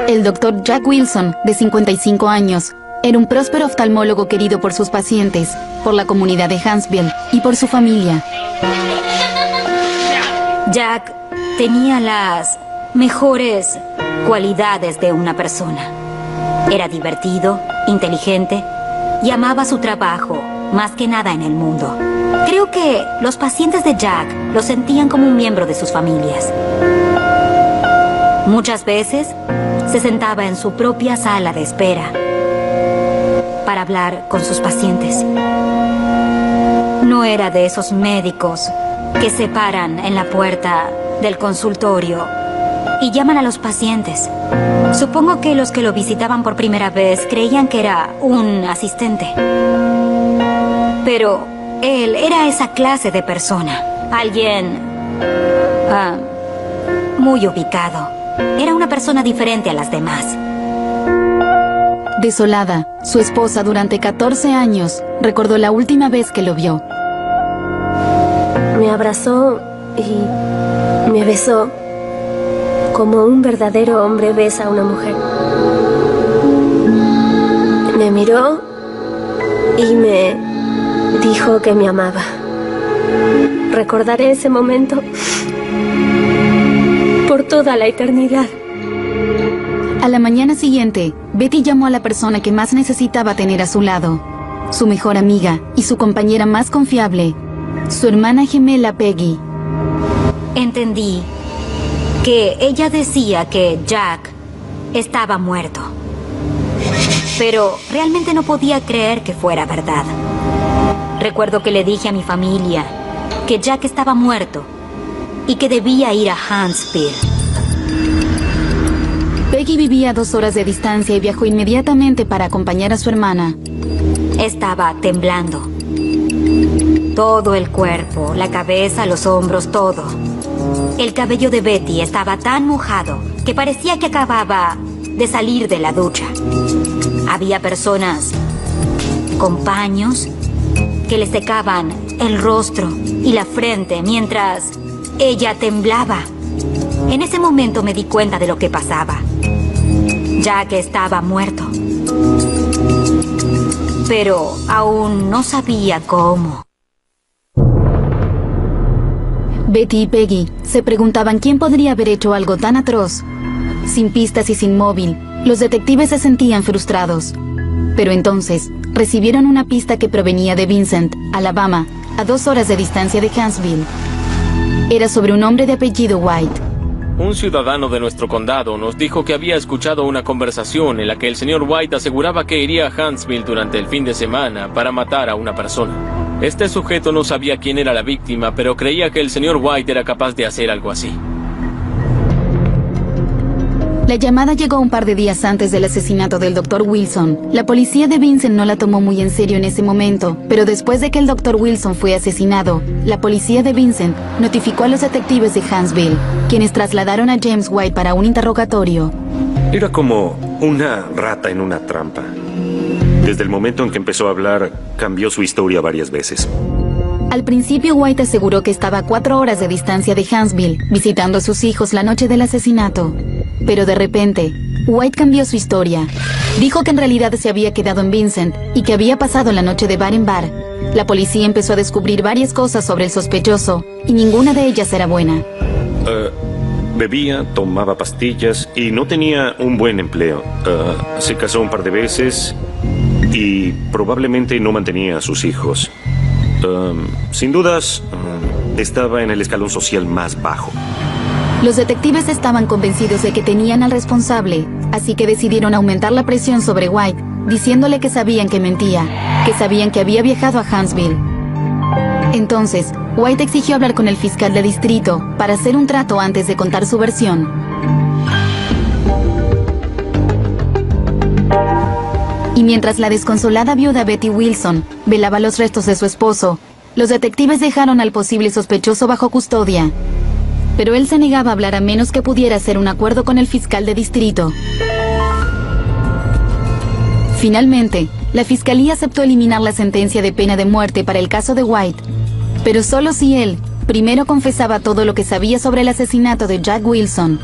El Dr. Jack Wilson, de 55 años, era un próspero oftalmólogo querido por sus pacientes, por la comunidad de Huntsville y por su familia. Jack tenía las mejores cualidades de una persona. Era divertido, inteligente y amaba su trabajo más que nada en el mundo. Creo que los pacientes de Jack lo sentían como un miembro de sus familias. Muchas veces se sentaba en su propia sala de espera para hablar con sus pacientes. No era de esos médicos que se paran en la puerta del consultorio y llaman a los pacientes. Supongo que los que lo visitaban por primera vez creían que era un asistente. Pero él era esa clase de persona. Alguien muy ubicado. Era una persona diferente a las demás. Desolada, su esposa durante 14 años recordó la última vez que lo vio. Me abrazó y me besó como un verdadero hombre besa a una mujer. Me miró y me dijo que me amaba. Recordaré ese momento por toda la eternidad. A la mañana siguiente, Betty llamó a la persona que más necesitaba tener a su lado, su mejor amiga y su compañera más confiable, su hermana gemela Peggy. Entendí que ella decía que Jack estaba muerto. Pero realmente no podía creer que fuera verdad. Recuerdo que le dije a mi familia que Jack estaba muerto y que debía ir a Huntsville. Peggy vivía a 2 horas de distancia y viajó inmediatamente para acompañar a su hermana. Estaba temblando. Todo el cuerpo, la cabeza, los hombros, todo. El cabello de Betty estaba tan mojado que parecía que acababa de salir de la ducha. Había personas con paños que le secaban el rostro y la frente mientras ella temblaba. En ese momento me di cuenta de lo que pasaba. Jack estaba muerto. pero aún no sabía cómo. Betty y Peggy se preguntaban quién podría haber hecho algo tan atroz. Sin pistas y sin móvil, los detectives se sentían frustrados. Pero entonces, recibieron una pista que provenía de Vincent, Alabama, a 2 horas de distancia de Huntsville. Era sobre un hombre de apellido White. Un ciudadano de nuestro condado nos dijo que había escuchado una conversación en la que el señor White aseguraba que iría a Huntsville durante el fin de semana para matar a una persona. Este sujeto no sabía quién era la víctima, pero creía que el señor White era capaz de hacer algo así. La llamada llegó un par de días antes del asesinato del Dr. Wilson. La policía de Vincent no la tomó muy en serio en ese momento, pero después de que el Dr. Wilson fue asesinado, la policía de Vincent notificó a los detectives de Huntsville, quienes trasladaron a James White para un interrogatorio. Era como una rata en una trampa. Desde el momento en que empezó a hablar, cambió su historia varias veces. Al principio, White aseguró que estaba a 4 horas de distancia de Huntsville, visitando a sus hijos la noche del asesinato. Pero de repente, White cambió su historia. Dijo que en realidad se había quedado en Vincent y que había pasado la noche de bar en bar. La policía empezó a descubrir varias cosas sobre el sospechoso y ninguna de ellas era buena. Bebía, tomaba pastillas y no tenía un buen empleo. Se casó un par de veces y probablemente no mantenía a sus hijos. Sin dudas, estaba en el escalón social más bajo. Los detectives estaban convencidos de que tenían al responsable, así que decidieron aumentar la presión sobre White, diciéndole que sabían que mentía, que sabían que había viajado a Huntsville. Entonces, White exigió hablar con el fiscal de distrito para hacer un trato antes de contar su versión. Y mientras la desconsolada viuda Betty Wilson velaba los restos de su esposo, los detectives dejaron al posible sospechoso bajo custodia. Pero él se negaba a hablar a menos que pudiera hacer un acuerdo con el fiscal de distrito. Finalmente, la fiscalía aceptó eliminar la sentencia de pena de muerte para el caso de White, pero solo si él primero confesaba todo lo que sabía sobre el asesinato de Jack Wilson.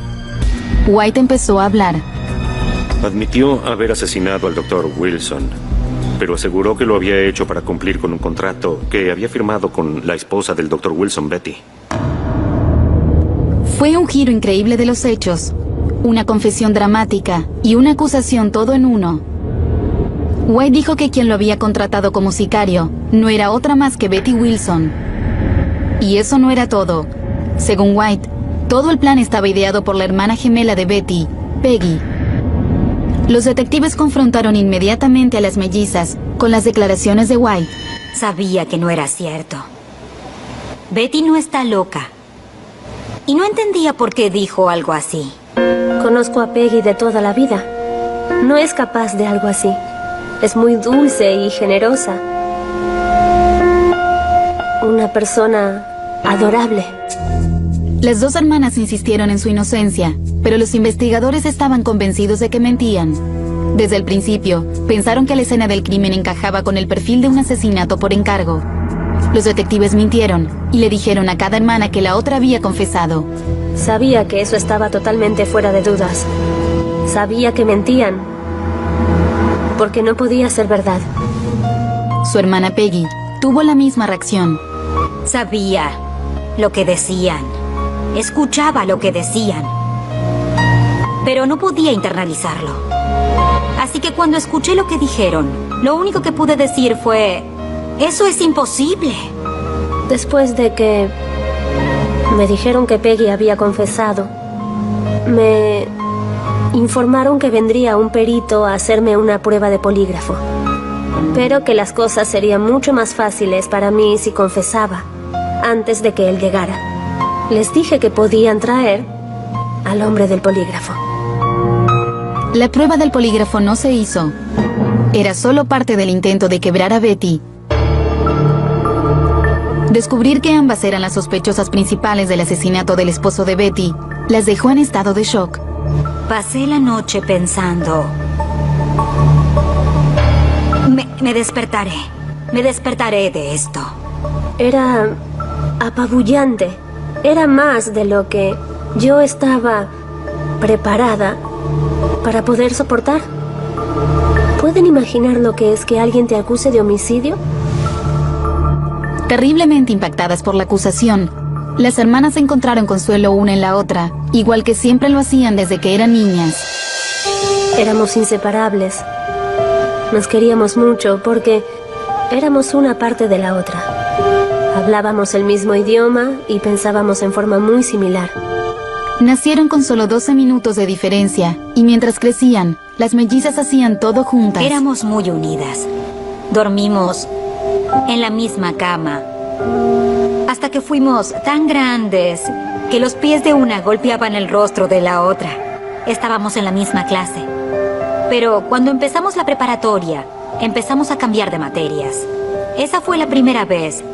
White empezó a hablar. Admitió haber asesinado al Dr. Wilson, pero aseguró que lo había hecho para cumplir con un contrato que había firmado con la esposa del Dr. Wilson, Betty. Fue un giro increíble de los hechos, una confesión dramática y una acusación todo en uno. White dijo que quien lo había contratado como sicario no era otra más que Betty Wilson. Y eso no era todo. Según White, todo el plan estaba ideado por la hermana gemela de Betty, Peggy. Los detectives confrontaron inmediatamente a las mellizas con las declaraciones de White. Sabía que no era cierto. Betty no está loca. Y no entendía por qué dijo algo así. Conozco a Peggy de toda la vida. No es capaz de algo así. Es muy dulce y generosa. Una persona adorable. Las 2 hermanas insistieron en su inocencia, pero los investigadores estaban convencidos de que mentían. Desde el principio, pensaron que la escena del crimen encajaba con el perfil de un asesinato por encargo. Los detectives mintieron y le dijeron a cada hermana que la otra había confesado. Sabía que eso estaba totalmente fuera de dudas. Sabía que mentían, porque no podía ser verdad. Su hermana Peggy tuvo la misma reacción. Sabía lo que decían. Escuchaba lo que decían. Pero no podía internalizarlo. Así que cuando escuché lo que dijeron, lo único que pude decir fue... ¡Eso es imposible! Después de que me dijeron que Peggy había confesado, me informaron que vendría un perito a hacerme una prueba de polígrafo. Pero que las cosas serían mucho más fáciles para mí si confesaba antes de que él llegara. Les dije que podían traer al hombre del polígrafo. La prueba del polígrafo no se hizo. Era solo parte del intento de quebrar a Betty. Descubrir que ambas eran las sospechosas principales del asesinato del esposo de Betty las dejó en estado de shock. Pasé la noche pensando... Me despertaré. Me despertaré de esto. Era apabullante. Era más de lo que yo estaba preparada para poder soportar. pueden imaginar lo que es que alguien te acuse de homicidio? Terriblemente impactadas por la acusación, las hermanas encontraron consuelo una en la otra, igual que siempre lo hacían desde que eran niñas. Éramos inseparables. Nos queríamos mucho porque éramos una parte de la otra. Hablábamos el mismo idioma y pensábamos en forma muy similar. Nacieron con solo 12 minutos de diferencia, y mientras crecían, las mellizas hacían todo juntas. Éramos muy unidas. Dormimos en la misma cama. Hasta que fuimos tan grandes que los pies de una golpeaban el rostro de la otra. Estábamos en la misma clase. Pero cuando empezamos la preparatoria, empezamos a cambiar de materias. Esa fue la primera vez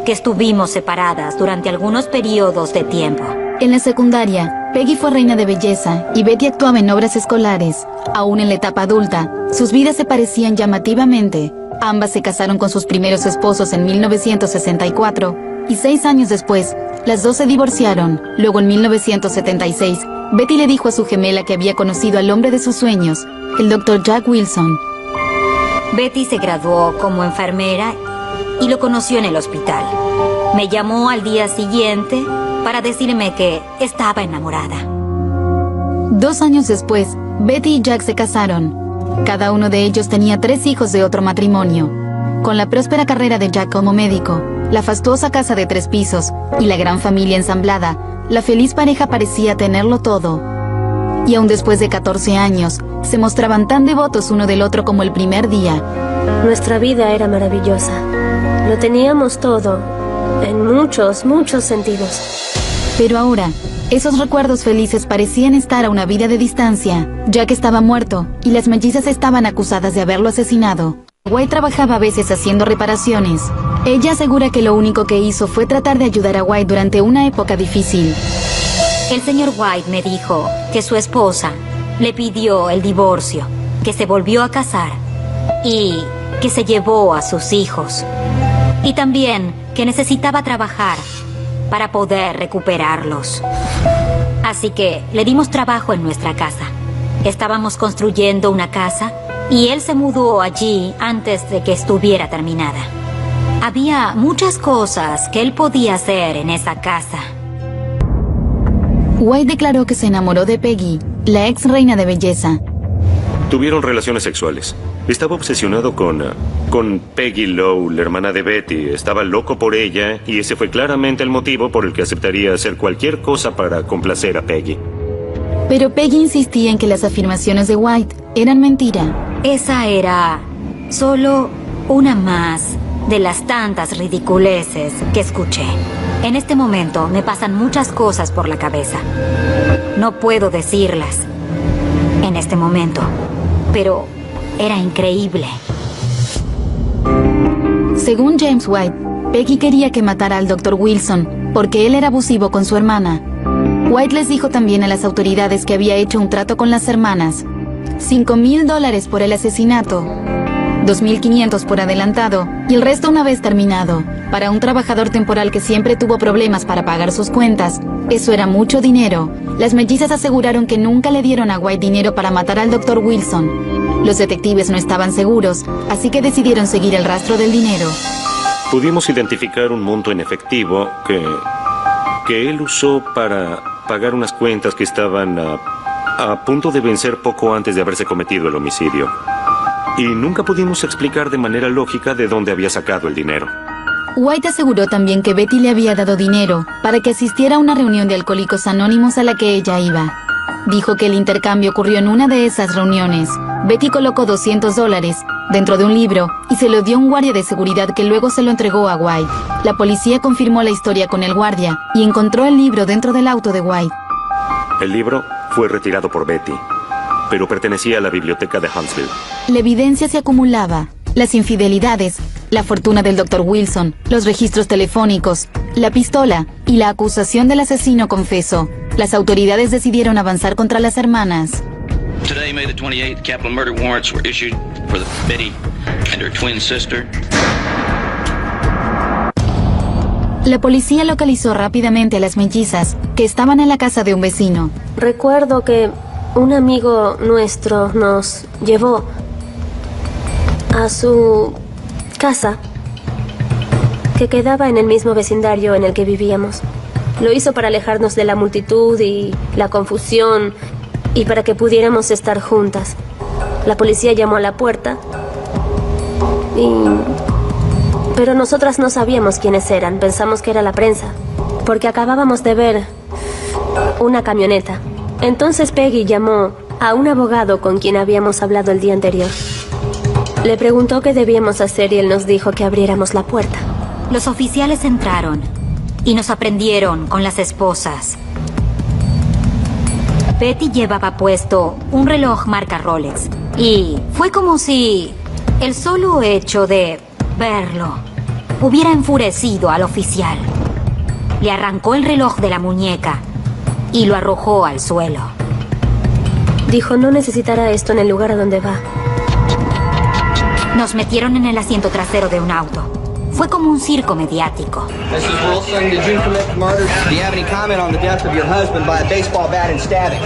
que estuvimos separadas durante algunos periodos de tiempo. En la secundaria, Peggy fue reina de belleza y Betty actuaba en obras escolares. Aún en la etapa adulta, sus vidas se parecían llamativamente. Ambas se casaron con sus primeros esposos en 1964 y 6 años después, las dos se divorciaron. Luego, en 1976, Betty le dijo a su gemela que había conocido al hombre de sus sueños, el Dr. Jack Wilson. Betty se graduó como enfermera y lo conoció en el hospital. Me llamó al día siguiente para decirme que estaba enamorada. 2 años después, Betty y Jack se casaron. Cada uno de ellos tenía 3 hijos de otro matrimonio. Con la próspera carrera de Jack como médico, la fastuosa casa de 3 pisos y la gran familia ensamblada, la feliz pareja parecía tenerlo todo. Y aún después de 14 años, se mostraban tan devotos uno del otro como el primer día. Nuestra vida era maravillosa. Lo teníamos todo, en muchos, muchos sentidos. Pero ahora, esos recuerdos felices parecían estar a una vida de distancia. Jack estaba muerto y las mellizas estaban acusadas de haberlo asesinado. White trabajaba a veces haciendo reparaciones. Ella asegura que lo único que hizo fue tratar de ayudar a White durante una época difícil. El señor White me dijo que su esposa le pidió el divorcio, que se volvió a casar y que se llevó a sus hijos. Y también que necesitaba trabajar para poder recuperarlos. Así que le dimos trabajo en nuestra casa. Estábamos construyendo una casa y él se mudó allí antes de que estuviera terminada. Había muchas cosas que él podía hacer en esa casa. White declaró que se enamoró de Peggy, la ex reina de belleza. Tuvieron relaciones sexuales. Estaba obsesionado con Peggy Lowe, la hermana de Betty. Estaba loco por ella y ese fue claramente el motivo por el que aceptaría hacer cualquier cosa para complacer a Peggy. Pero Peggy insistía en que las afirmaciones de White eran mentira. Esa era solo una más de las tantas ridiculeces que escuché. En este momento me pasan muchas cosas por la cabeza. No puedo decirlas en este momento, pero era increíble. Según James White, Peggy quería que matara al Dr. Wilson porque él era abusivo con su hermana. White les dijo también a las autoridades que había hecho un trato con las hermanas. $5,000 por el asesinato, $2,500 por adelantado y el resto una vez terminado. Para un trabajador temporal que siempre tuvo problemas para pagar sus cuentas, eso era mucho dinero. Las mellizas aseguraron que nunca le dieron a White dinero para matar al Dr. Wilson. Los detectives no estaban seguros, así que decidieron seguir el rastro del dinero. Pudimos identificar un monto en efectivo que él usó para pagar unas cuentas que estaban a punto de vencer poco antes de haberse cometido el homicidio. Y nunca pudimos explicar de manera lógica de dónde había sacado el dinero. White aseguró también que Betty le había dado dinero para que asistiera a una reunión de alcohólicos anónimos a la que ella iba. Dijo que el intercambio ocurrió en una de esas reuniones. Betty colocó $200 dentro de un libro y se lo dio a un guardia de seguridad que luego se lo entregó a White. La policía confirmó la historia con el guardia y encontró el libro dentro del auto de White. El libro fue retirado por Betty, pero pertenecía a la biblioteca de Huntsville. La evidencia se acumulaba. Las infidelidades, la fortuna del Dr. Wilson, los registros telefónicos, la pistola y la acusación del asesino confeso. Las autoridades decidieron avanzar contra las hermanas. Today, May the 28th, capital murder warrants were issued for Betty and her twin sister. La policía localizó rápidamente a las mellizas, que estaban en la casa de un vecino. Recuerdo que un amigo nuestro nos llevó. a su casa, que quedaba en el mismo vecindario en el que vivíamos. Lo hizo para alejarnos de la multitud y la confusión y para que pudiéramos estar juntas. La policía llamó a la puerta pero nosotras no sabíamos quiénes eran. Pensamos que era la prensa, porque acabábamos de ver una camioneta. Entonces Peggy llamó a un abogado con quien habíamos hablado el día anterior. Le preguntó qué debíamos hacer y él nos dijo que abriéramos la puerta. Los oficiales entraron y nos aprendieron con las esposas. Betty llevaba puesto un reloj marca Rolex y fue como si el solo hecho de verlo hubiera enfurecido al oficial. Le arrancó el reloj de la muñeca y lo arrojó al suelo. Dijo, no necesitará esto en el lugar a donde va. Nos metieron en el asiento trasero de un auto. Fue como un circo mediático. Mrs. Wilson, did you commit the murder? Do you have any comment on the death of your husband by a baseball bat and stabbing?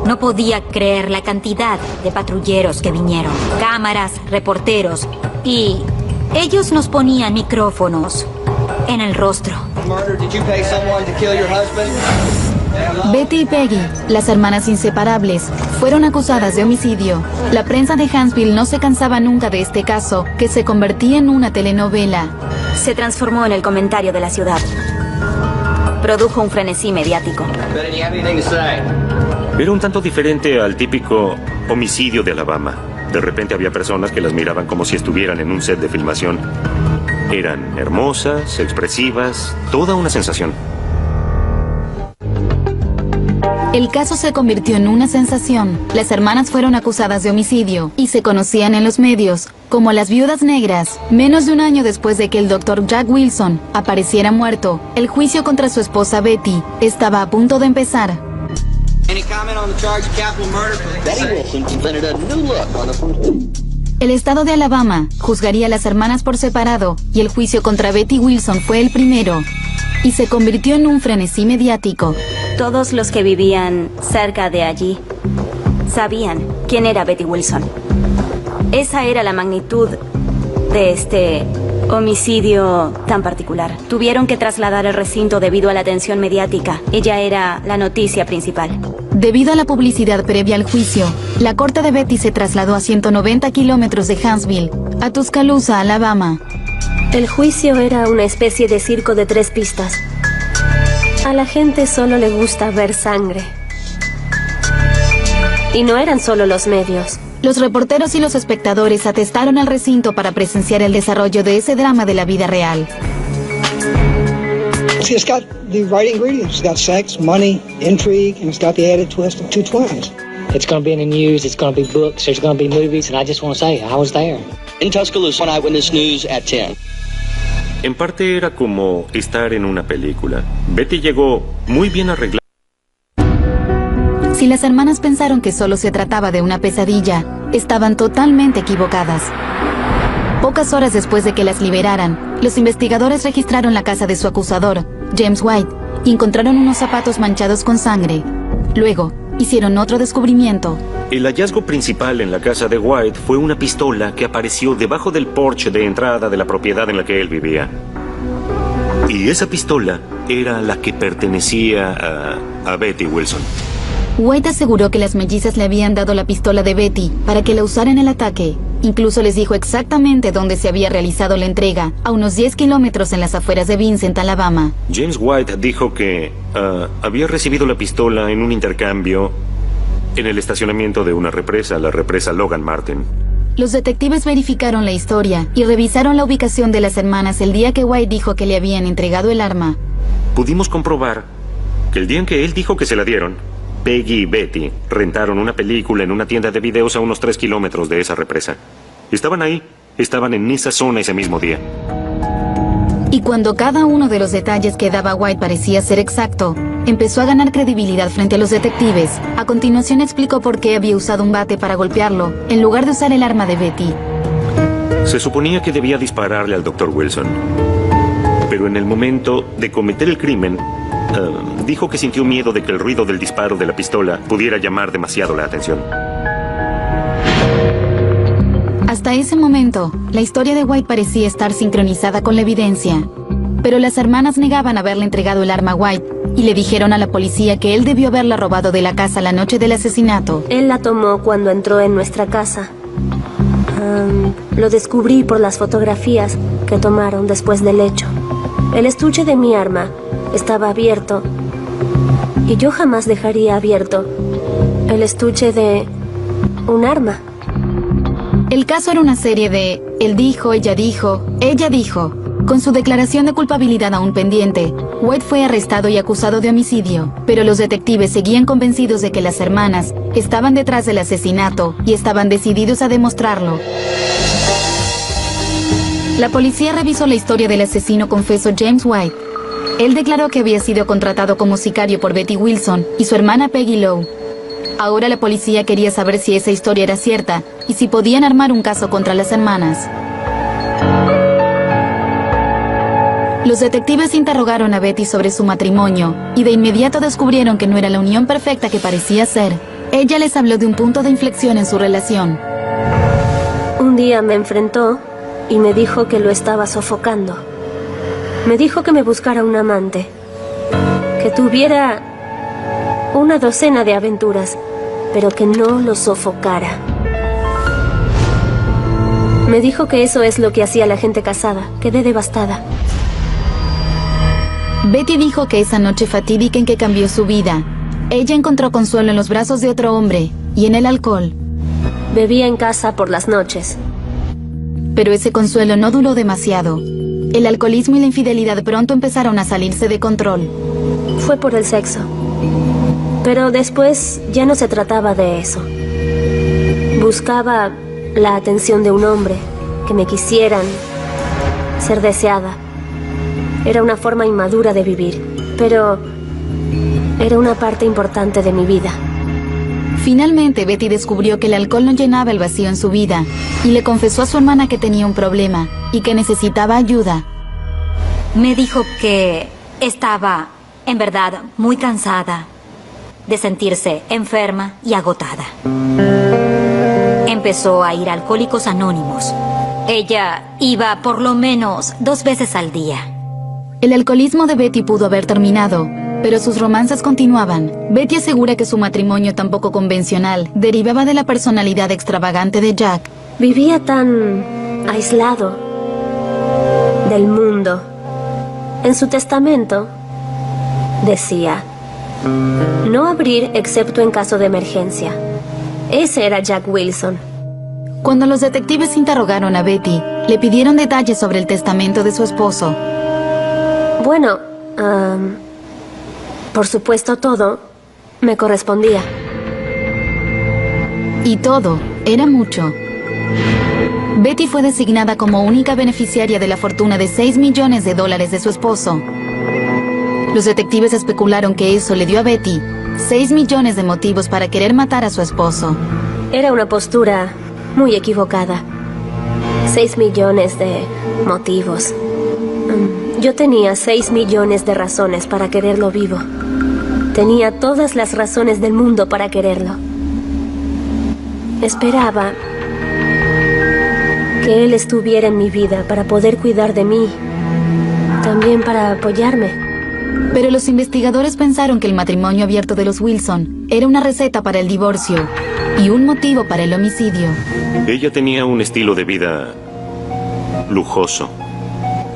No podía creer la cantidad de patrulleros que vinieron. Cámaras, reporteros y ellos nos ponían micrófonos en el rostro. Murder, did you pay someone to kill your husband? Betty y Peggy, las hermanas inseparables, fueron acusadas de homicidio. La prensa de Huntsville no se cansaba nunca de este caso, que se convertía en una telenovela. Se transformó en el comentario de la ciudad. Produjo un frenesí mediático. Era un tanto diferente al típico homicidio de Alabama. De repente había personas que las miraban como si estuvieran en un set de filmación. Eran hermosas, expresivas, toda una sensación. El caso se convirtió en una sensación. Las hermanas fueron acusadas de homicidio y se conocían en los medios como las viudas negras. Menos de un año después de que el Dr. Jack Wilson apareciera muerto, el juicio contra su esposa Betty estaba a punto de empezar. Any comment on the charge of capital murder? Betty Wilson presented a new look on the first. El estado de Alabama juzgaría a las hermanas por separado y el juicio contra Betty Wilson fue el primero y se convirtió en un frenesí mediático. Todos los que vivían cerca de allí sabían quién era Betty Wilson. Esa era la magnitud de este homicidio tan particular. Tuvieron que trasladar el recinto debido a la atención mediática. Ella era la noticia principal. Debido a la publicidad previa al juicio, la corte de Betty se trasladó a 190 kilómetros de Huntsville, a Tuscaloosa, Alabama. El juicio era una especie de circo de 3 pistas. A la gente solo le gusta ver sangre. Y no eran solo los medios. Los reporteros y los espectadores atestaron al recinto para presenciar el desarrollo de ese drama de la vida real. See, it's got the right ingredients. It's got sex, money, intrigue, and it's got the added twist of two twins. It's going to be in the news, it's going to be books, there's going to be movies, and I just want to say, I was there. In Tuscaloosa, on Eyewitness News at 10. En parte era como estar en una película. Betty llegó muy bien arreglada. Si las hermanas pensaron que solo se trataba de una pesadilla, estaban totalmente equivocadas. Pocas horas después de que las liberaran, los investigadores registraron la casa de su acusador, James White, y encontraron unos zapatos manchados con sangre. Luego, hicieron otro descubrimiento. El hallazgo principal en la casa de White fue una pistola que apareció debajo del porche de entrada de la propiedad en la que él vivía. Y esa pistola era la que pertenecía a Betty Wilson. White aseguró que las mellizas le habían dado la pistola de Betty para que la usara en el ataque. Incluso les dijo exactamente dónde se había realizado la entrega, a unos 10 kilómetros en las afueras de Vincent, Alabama. James White dijo que había recibido la pistola en un intercambio en el estacionamiento de una represa, la represa Logan Martin. Los detectives verificaron la historia y revisaron la ubicación de las hermanas el día que White dijo que le habían entregado el arma. Pudimos comprobar que el día en que él dijo que se la dieron, Peggy y Betty rentaron una película en una tienda de videos a unos 3 kilómetros de esa represa. Estaban ahí, estaban en esa zona ese mismo día. Y cuando cada uno de los detalles que daba White parecía ser exacto, empezó a ganar credibilidad frente a los detectives. A continuación explicó por qué había usado un bate para golpearlo, en lugar de usar el arma de Betty. Se suponía que debía dispararle al Dr. Wilson. Pero en el momento de cometer el crimen, dijo que sintió miedo de que el ruido del disparo de la pistola pudiera llamar demasiado la atención. Hasta ese momento, la historia de White parecía estar sincronizada con la evidencia. Pero las hermanas negaban haberle entregado el arma a White y le dijeron a la policía que él debió haberla robado de la casa la noche del asesinato. Él la tomó cuando entró en nuestra casa. Lo descubrí por las fotografías que tomaron después del hecho. El estuche de mi arma estaba abierto y yo jamás dejaría abierto el estuche de un arma. El caso era una serie de él dijo, ella dijo. Con su declaración de culpabilidad aún pendiente, White fue arrestado y acusado de homicidio, pero los detectives seguían convencidos de que las hermanas estaban detrás del asesinato y estaban decididos a demostrarlo. La policía revisó la historia del asesino confeso James White. Él declaró que había sido contratado como sicario por Betty Wilson y su hermana Peggy Lowe. Ahora la policía quería saber si esa historia era cierta y si podían armar un caso contra las hermanas. Los detectives interrogaron a Betty sobre su matrimonio y de inmediato descubrieron que no era la unión perfecta que parecía ser. Ella les habló de un punto de inflexión en su relación. Un día me enfrentó y me dijo que lo estaba sofocando. Me dijo que me buscara un amante, que tuviera una docena de aventuras, pero que no lo sofocara. Me dijo que eso es lo que hacía la gente casada. Quedé devastada. Betty dijo que esa noche fatídica en que cambió su vida, ella encontró consuelo en los brazos de otro hombre y en el alcohol. Bebía en casa por las noches. Pero ese consuelo no duró demasiado. El alcoholismo y la infidelidad pronto empezaron a salirse de control. Fue por el sexo. Pero después ya no se trataba de eso. Buscaba la atención de un hombre, que me quisieran, ser deseada. Era una forma inmadura de vivir, pero era una parte importante de mi vida. Finalmente, Betty descubrió que el alcohol no llenaba el vacío en su vida y le confesó a su hermana que tenía un problema y que necesitaba ayuda. Me dijo que estaba, en verdad, muy cansada de sentirse enferma y agotada. Empezó a ir a Alcohólicos Anónimos. Ella iba por lo menos 2 veces al día. El alcoholismo de Betty pudo haber terminado, pero sus romances continuaban. Betty asegura que su matrimonio tan poco convencional derivaba de la personalidad extravagante de Jack. Vivía tan aislado del mundo. En su testamento decía: no abrir excepto en caso de emergencia. Ese era Jack Wilson. Cuando los detectives interrogaron a Betty, le pidieron detalles sobre el testamento de su esposo. Bueno, por supuesto todo me correspondía. Y todo era mucho. Betty fue designada como única beneficiaria de la fortuna de $6 millones de su esposo. Los detectives especularon que eso le dio a Betty 6 millones de motivos para querer matar a su esposo. Era una postura muy equivocada. 6 millones de motivos. Yo tenía 6 millones de razones para quererlo vivo. Tenía todas las razones del mundo para quererlo. Esperaba que él estuviera en mi vida para poder cuidar de mí, también para apoyarme. Pero los investigadores pensaron que el matrimonio abierto de los Wilson era una receta para el divorcio y un motivo para el homicidio. Ella tenía un estilo de vida lujoso.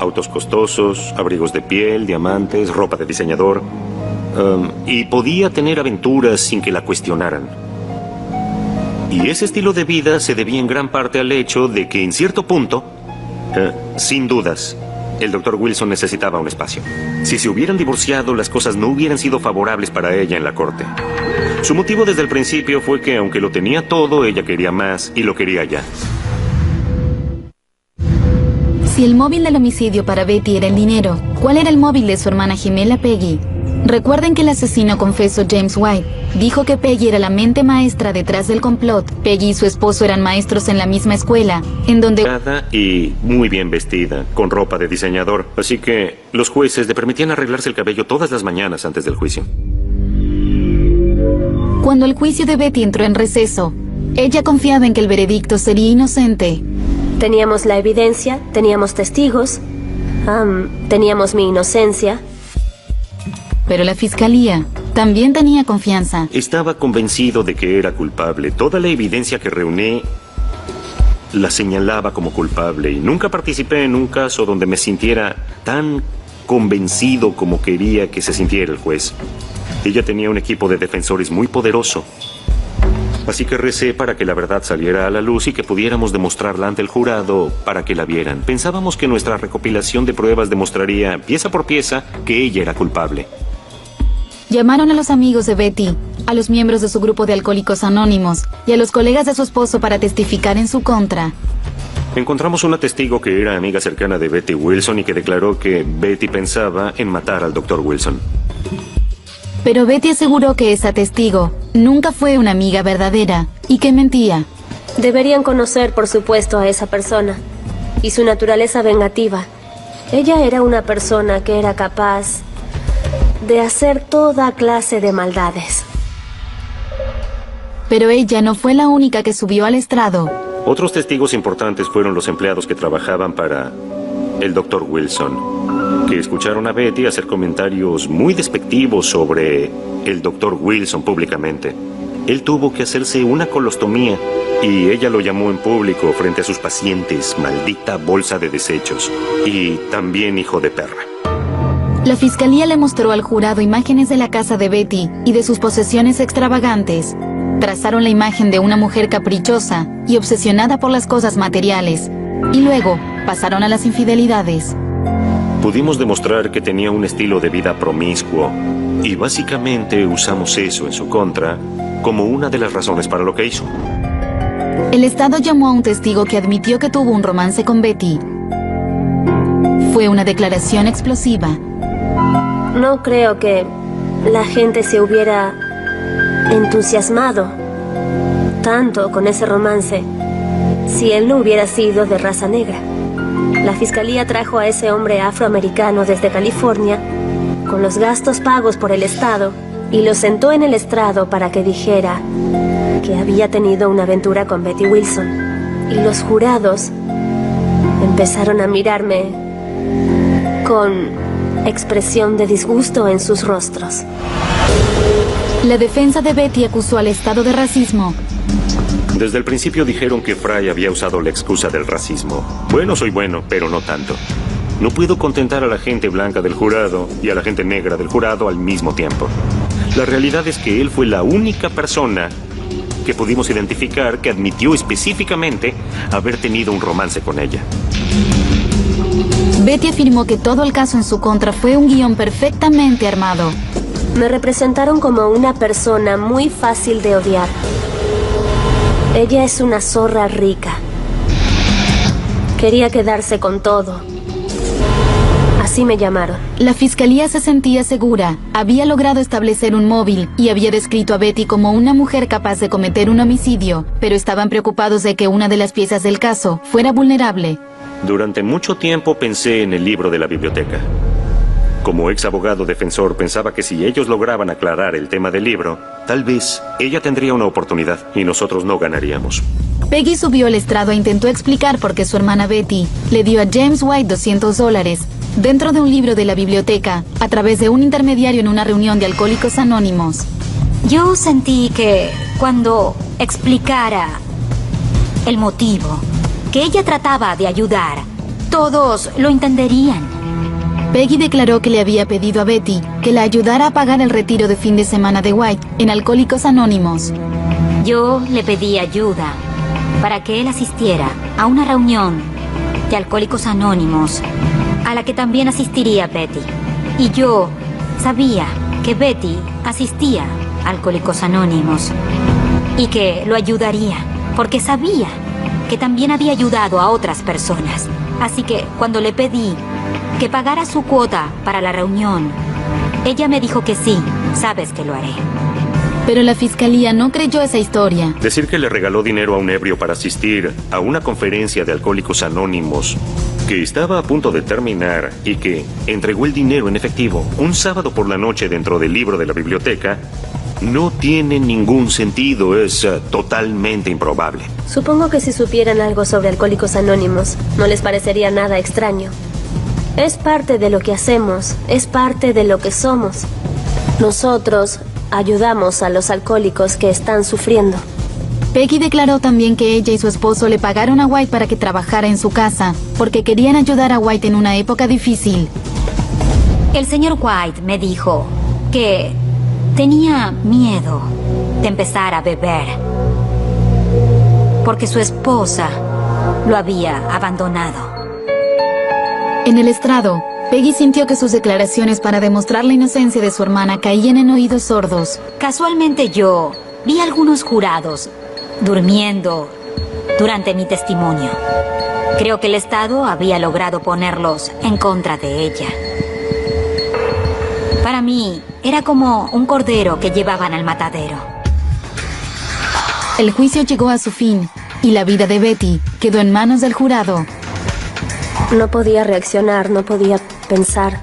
Autos costosos, abrigos de piel, diamantes, ropa de diseñador. Y podía tener aventuras sin que la cuestionaran. Y ese estilo de vida se debía en gran parte al hecho de que en cierto punto, sin dudas, el Dr. Wilson necesitaba un espacio. Si se hubieran divorciado, las cosas no hubieran sido favorables para ella en la corte. Su motivo desde el principio fue que aunque lo tenía todo, ella quería más y lo quería ya. Si el móvil del homicidio para Betty era el dinero, ¿cuál era el móvil de su hermana gemela Peggy? Recuerden que el asesino confeso James White dijo que Peggy era la mente maestra detrás del complot. Peggy y su esposo eran maestros en la misma escuela, en donde... Y muy bien vestida, con ropa de diseñador. Así que los jueces le permitían arreglarse el cabello todas las mañanas antes del juicio. Cuando el juicio de Betty entró en receso, ella confiaba en que el veredicto sería inocente. Teníamos la evidencia, teníamos testigos, teníamos mi inocencia. Pero la fiscalía también tenía confianza. Estaba convencido de que era culpable. Toda la evidencia que reuní la señalaba como culpable y nunca participé en un caso donde me sintiera tan convencido como quería que se sintiera el juez. Ella tenía un equipo de defensores muy poderoso. Así que recé para que la verdad saliera a la luz y que pudiéramos demostrarla ante el jurado para que la vieran. Pensábamos que nuestra recopilación de pruebas demostraría, pieza por pieza, que ella era culpable. Llamaron a los amigos de Betty, a los miembros de su grupo de Alcohólicos Anónimos y a los colegas de su esposo para testificar en su contra. Encontramos una testigo que era amiga cercana de Betty Wilson y que declaró que Betty pensaba en matar al Dr. Wilson. Pero Betty aseguró que esa testigo nunca fue una amiga verdadera y que mentía. Deberían conocer, por supuesto, a esa persona y su naturaleza vengativa. Ella era una persona que era capaz de hacer toda clase de maldades. Pero ella no fue la única que subió al estrado. Otros testigos importantes fueron los empleados que trabajaban para el Dr. Wilson, que escucharon a Betty hacer comentarios muy despectivos sobre el Dr. Wilson públicamente. Él tuvo que hacerse una colostomía y ella lo llamó en público frente a sus pacientes, maldita bolsa de desechos, y también hijo de perra. La fiscalía le mostró al jurado imágenes de la casa de Betty y de sus posesiones extravagantes. Trazaron la imagen de una mujer caprichosa y obsesionada por las cosas materiales, y luego pasaron a las infidelidades. Pudimos demostrar que tenía un estilo de vida promiscuo, y básicamente usamos eso en su contra como una de las razones para lo que hizo. El Estado llamó a un testigo que admitió que tuvo un romance con Betty. Fue una declaración explosiva. No creo que la gente se hubiera entusiasmado tanto con ese romance si él no hubiera sido de raza negra. La fiscalía trajo a ese hombre afroamericano desde California con los gastos pagos por el Estado y lo sentó en el estrado para que dijera que había tenido una aventura con Betty Wilson. Y los jurados empezaron a mirarme con expresión de disgusto en sus rostros. La defensa de Betty acusó al Estado de racismo. Desde el principio dijeron que Fry había usado la excusa del racismo. Bueno, soy bueno, pero no tanto. No puedo contentar a la gente blanca del jurado y a la gente negra del jurado al mismo tiempo. La realidad es que él fue la única persona que pudimos identificar que admitió específicamente haber tenido un romance con ella. Betty afirmó que todo el caso en su contra fue un guión perfectamente armado. Me representaron como una persona muy fácil de odiar. Ella es una zorra rica. Quería quedarse con todo. Así me llamaron. La fiscalía se sentía segura. Había logrado establecer un móvil y había descrito a Betty como una mujer capaz de cometer un homicidio, pero estaban preocupados de que una de las piezas del caso fuera vulnerable. Durante mucho tiempo pensé en el libro de la biblioteca. Como ex abogado defensor, pensaba que si ellos lograban aclarar el tema del libro, tal vez ella tendría una oportunidad y nosotros no ganaríamos. Peggy subió al estrado e intentó explicar por qué su hermana Betty le dio a James White $200 dentro de un libro de la biblioteca a través de un intermediario en una reunión de Alcohólicos Anónimos. Yo sentí que cuando explicara el motivo, que ella trataba de ayudar, todos lo entenderían. Peggy declaró que le había pedido a Betty que la ayudara a pagar el retiro de fin de semana de White en Alcohólicos Anónimos. Yo le pedí ayuda para que él asistiera a una reunión de Alcohólicos Anónimos a la que también asistiría Betty. Y yo sabía que Betty asistía a Alcohólicos Anónimos y que lo ayudaría porque sabía que también había ayudado a otras personas. Así que cuando le pedí que pagara su cuota para la reunión, ella me dijo que sí, sabes que lo haré. Pero la fiscalía no creyó esa historia. Decir que le regaló dinero a un ebrio para asistir a una conferencia de Alcohólicos Anónimos que estaba a punto de terminar y que entregó el dinero en efectivo un sábado por la noche dentro del libro de la biblioteca No tiene ningún sentido, es totalmente improbable. Supongo que si supieran algo sobre Alcohólicos Anónimos, no les parecería nada extraño. Es parte de lo que hacemos, es parte de lo que somos. Nosotros ayudamos a los alcohólicos que están sufriendo. Peggy declaró también que ella y su esposo le pagaron a White para que trabajara en su casa, porque querían ayudar a White en una época difícil. El señor White me dijo que tenía miedo de empezar a beber, porque su esposa lo había abandonado. En el estrado, Peggy sintió que sus declaraciones para demostrar la inocencia de su hermana caían en oídos sordos. Casualmente yo vi a algunos jurados durmiendo durante mi testimonio. Creo que el Estado había logrado ponerlos en contra de ella. Para mí, era como un cordero que llevaban al matadero. El juicio llegó a su fin, y la vida de Betty quedó en manos del jurado. No podía reaccionar, no podía pensar.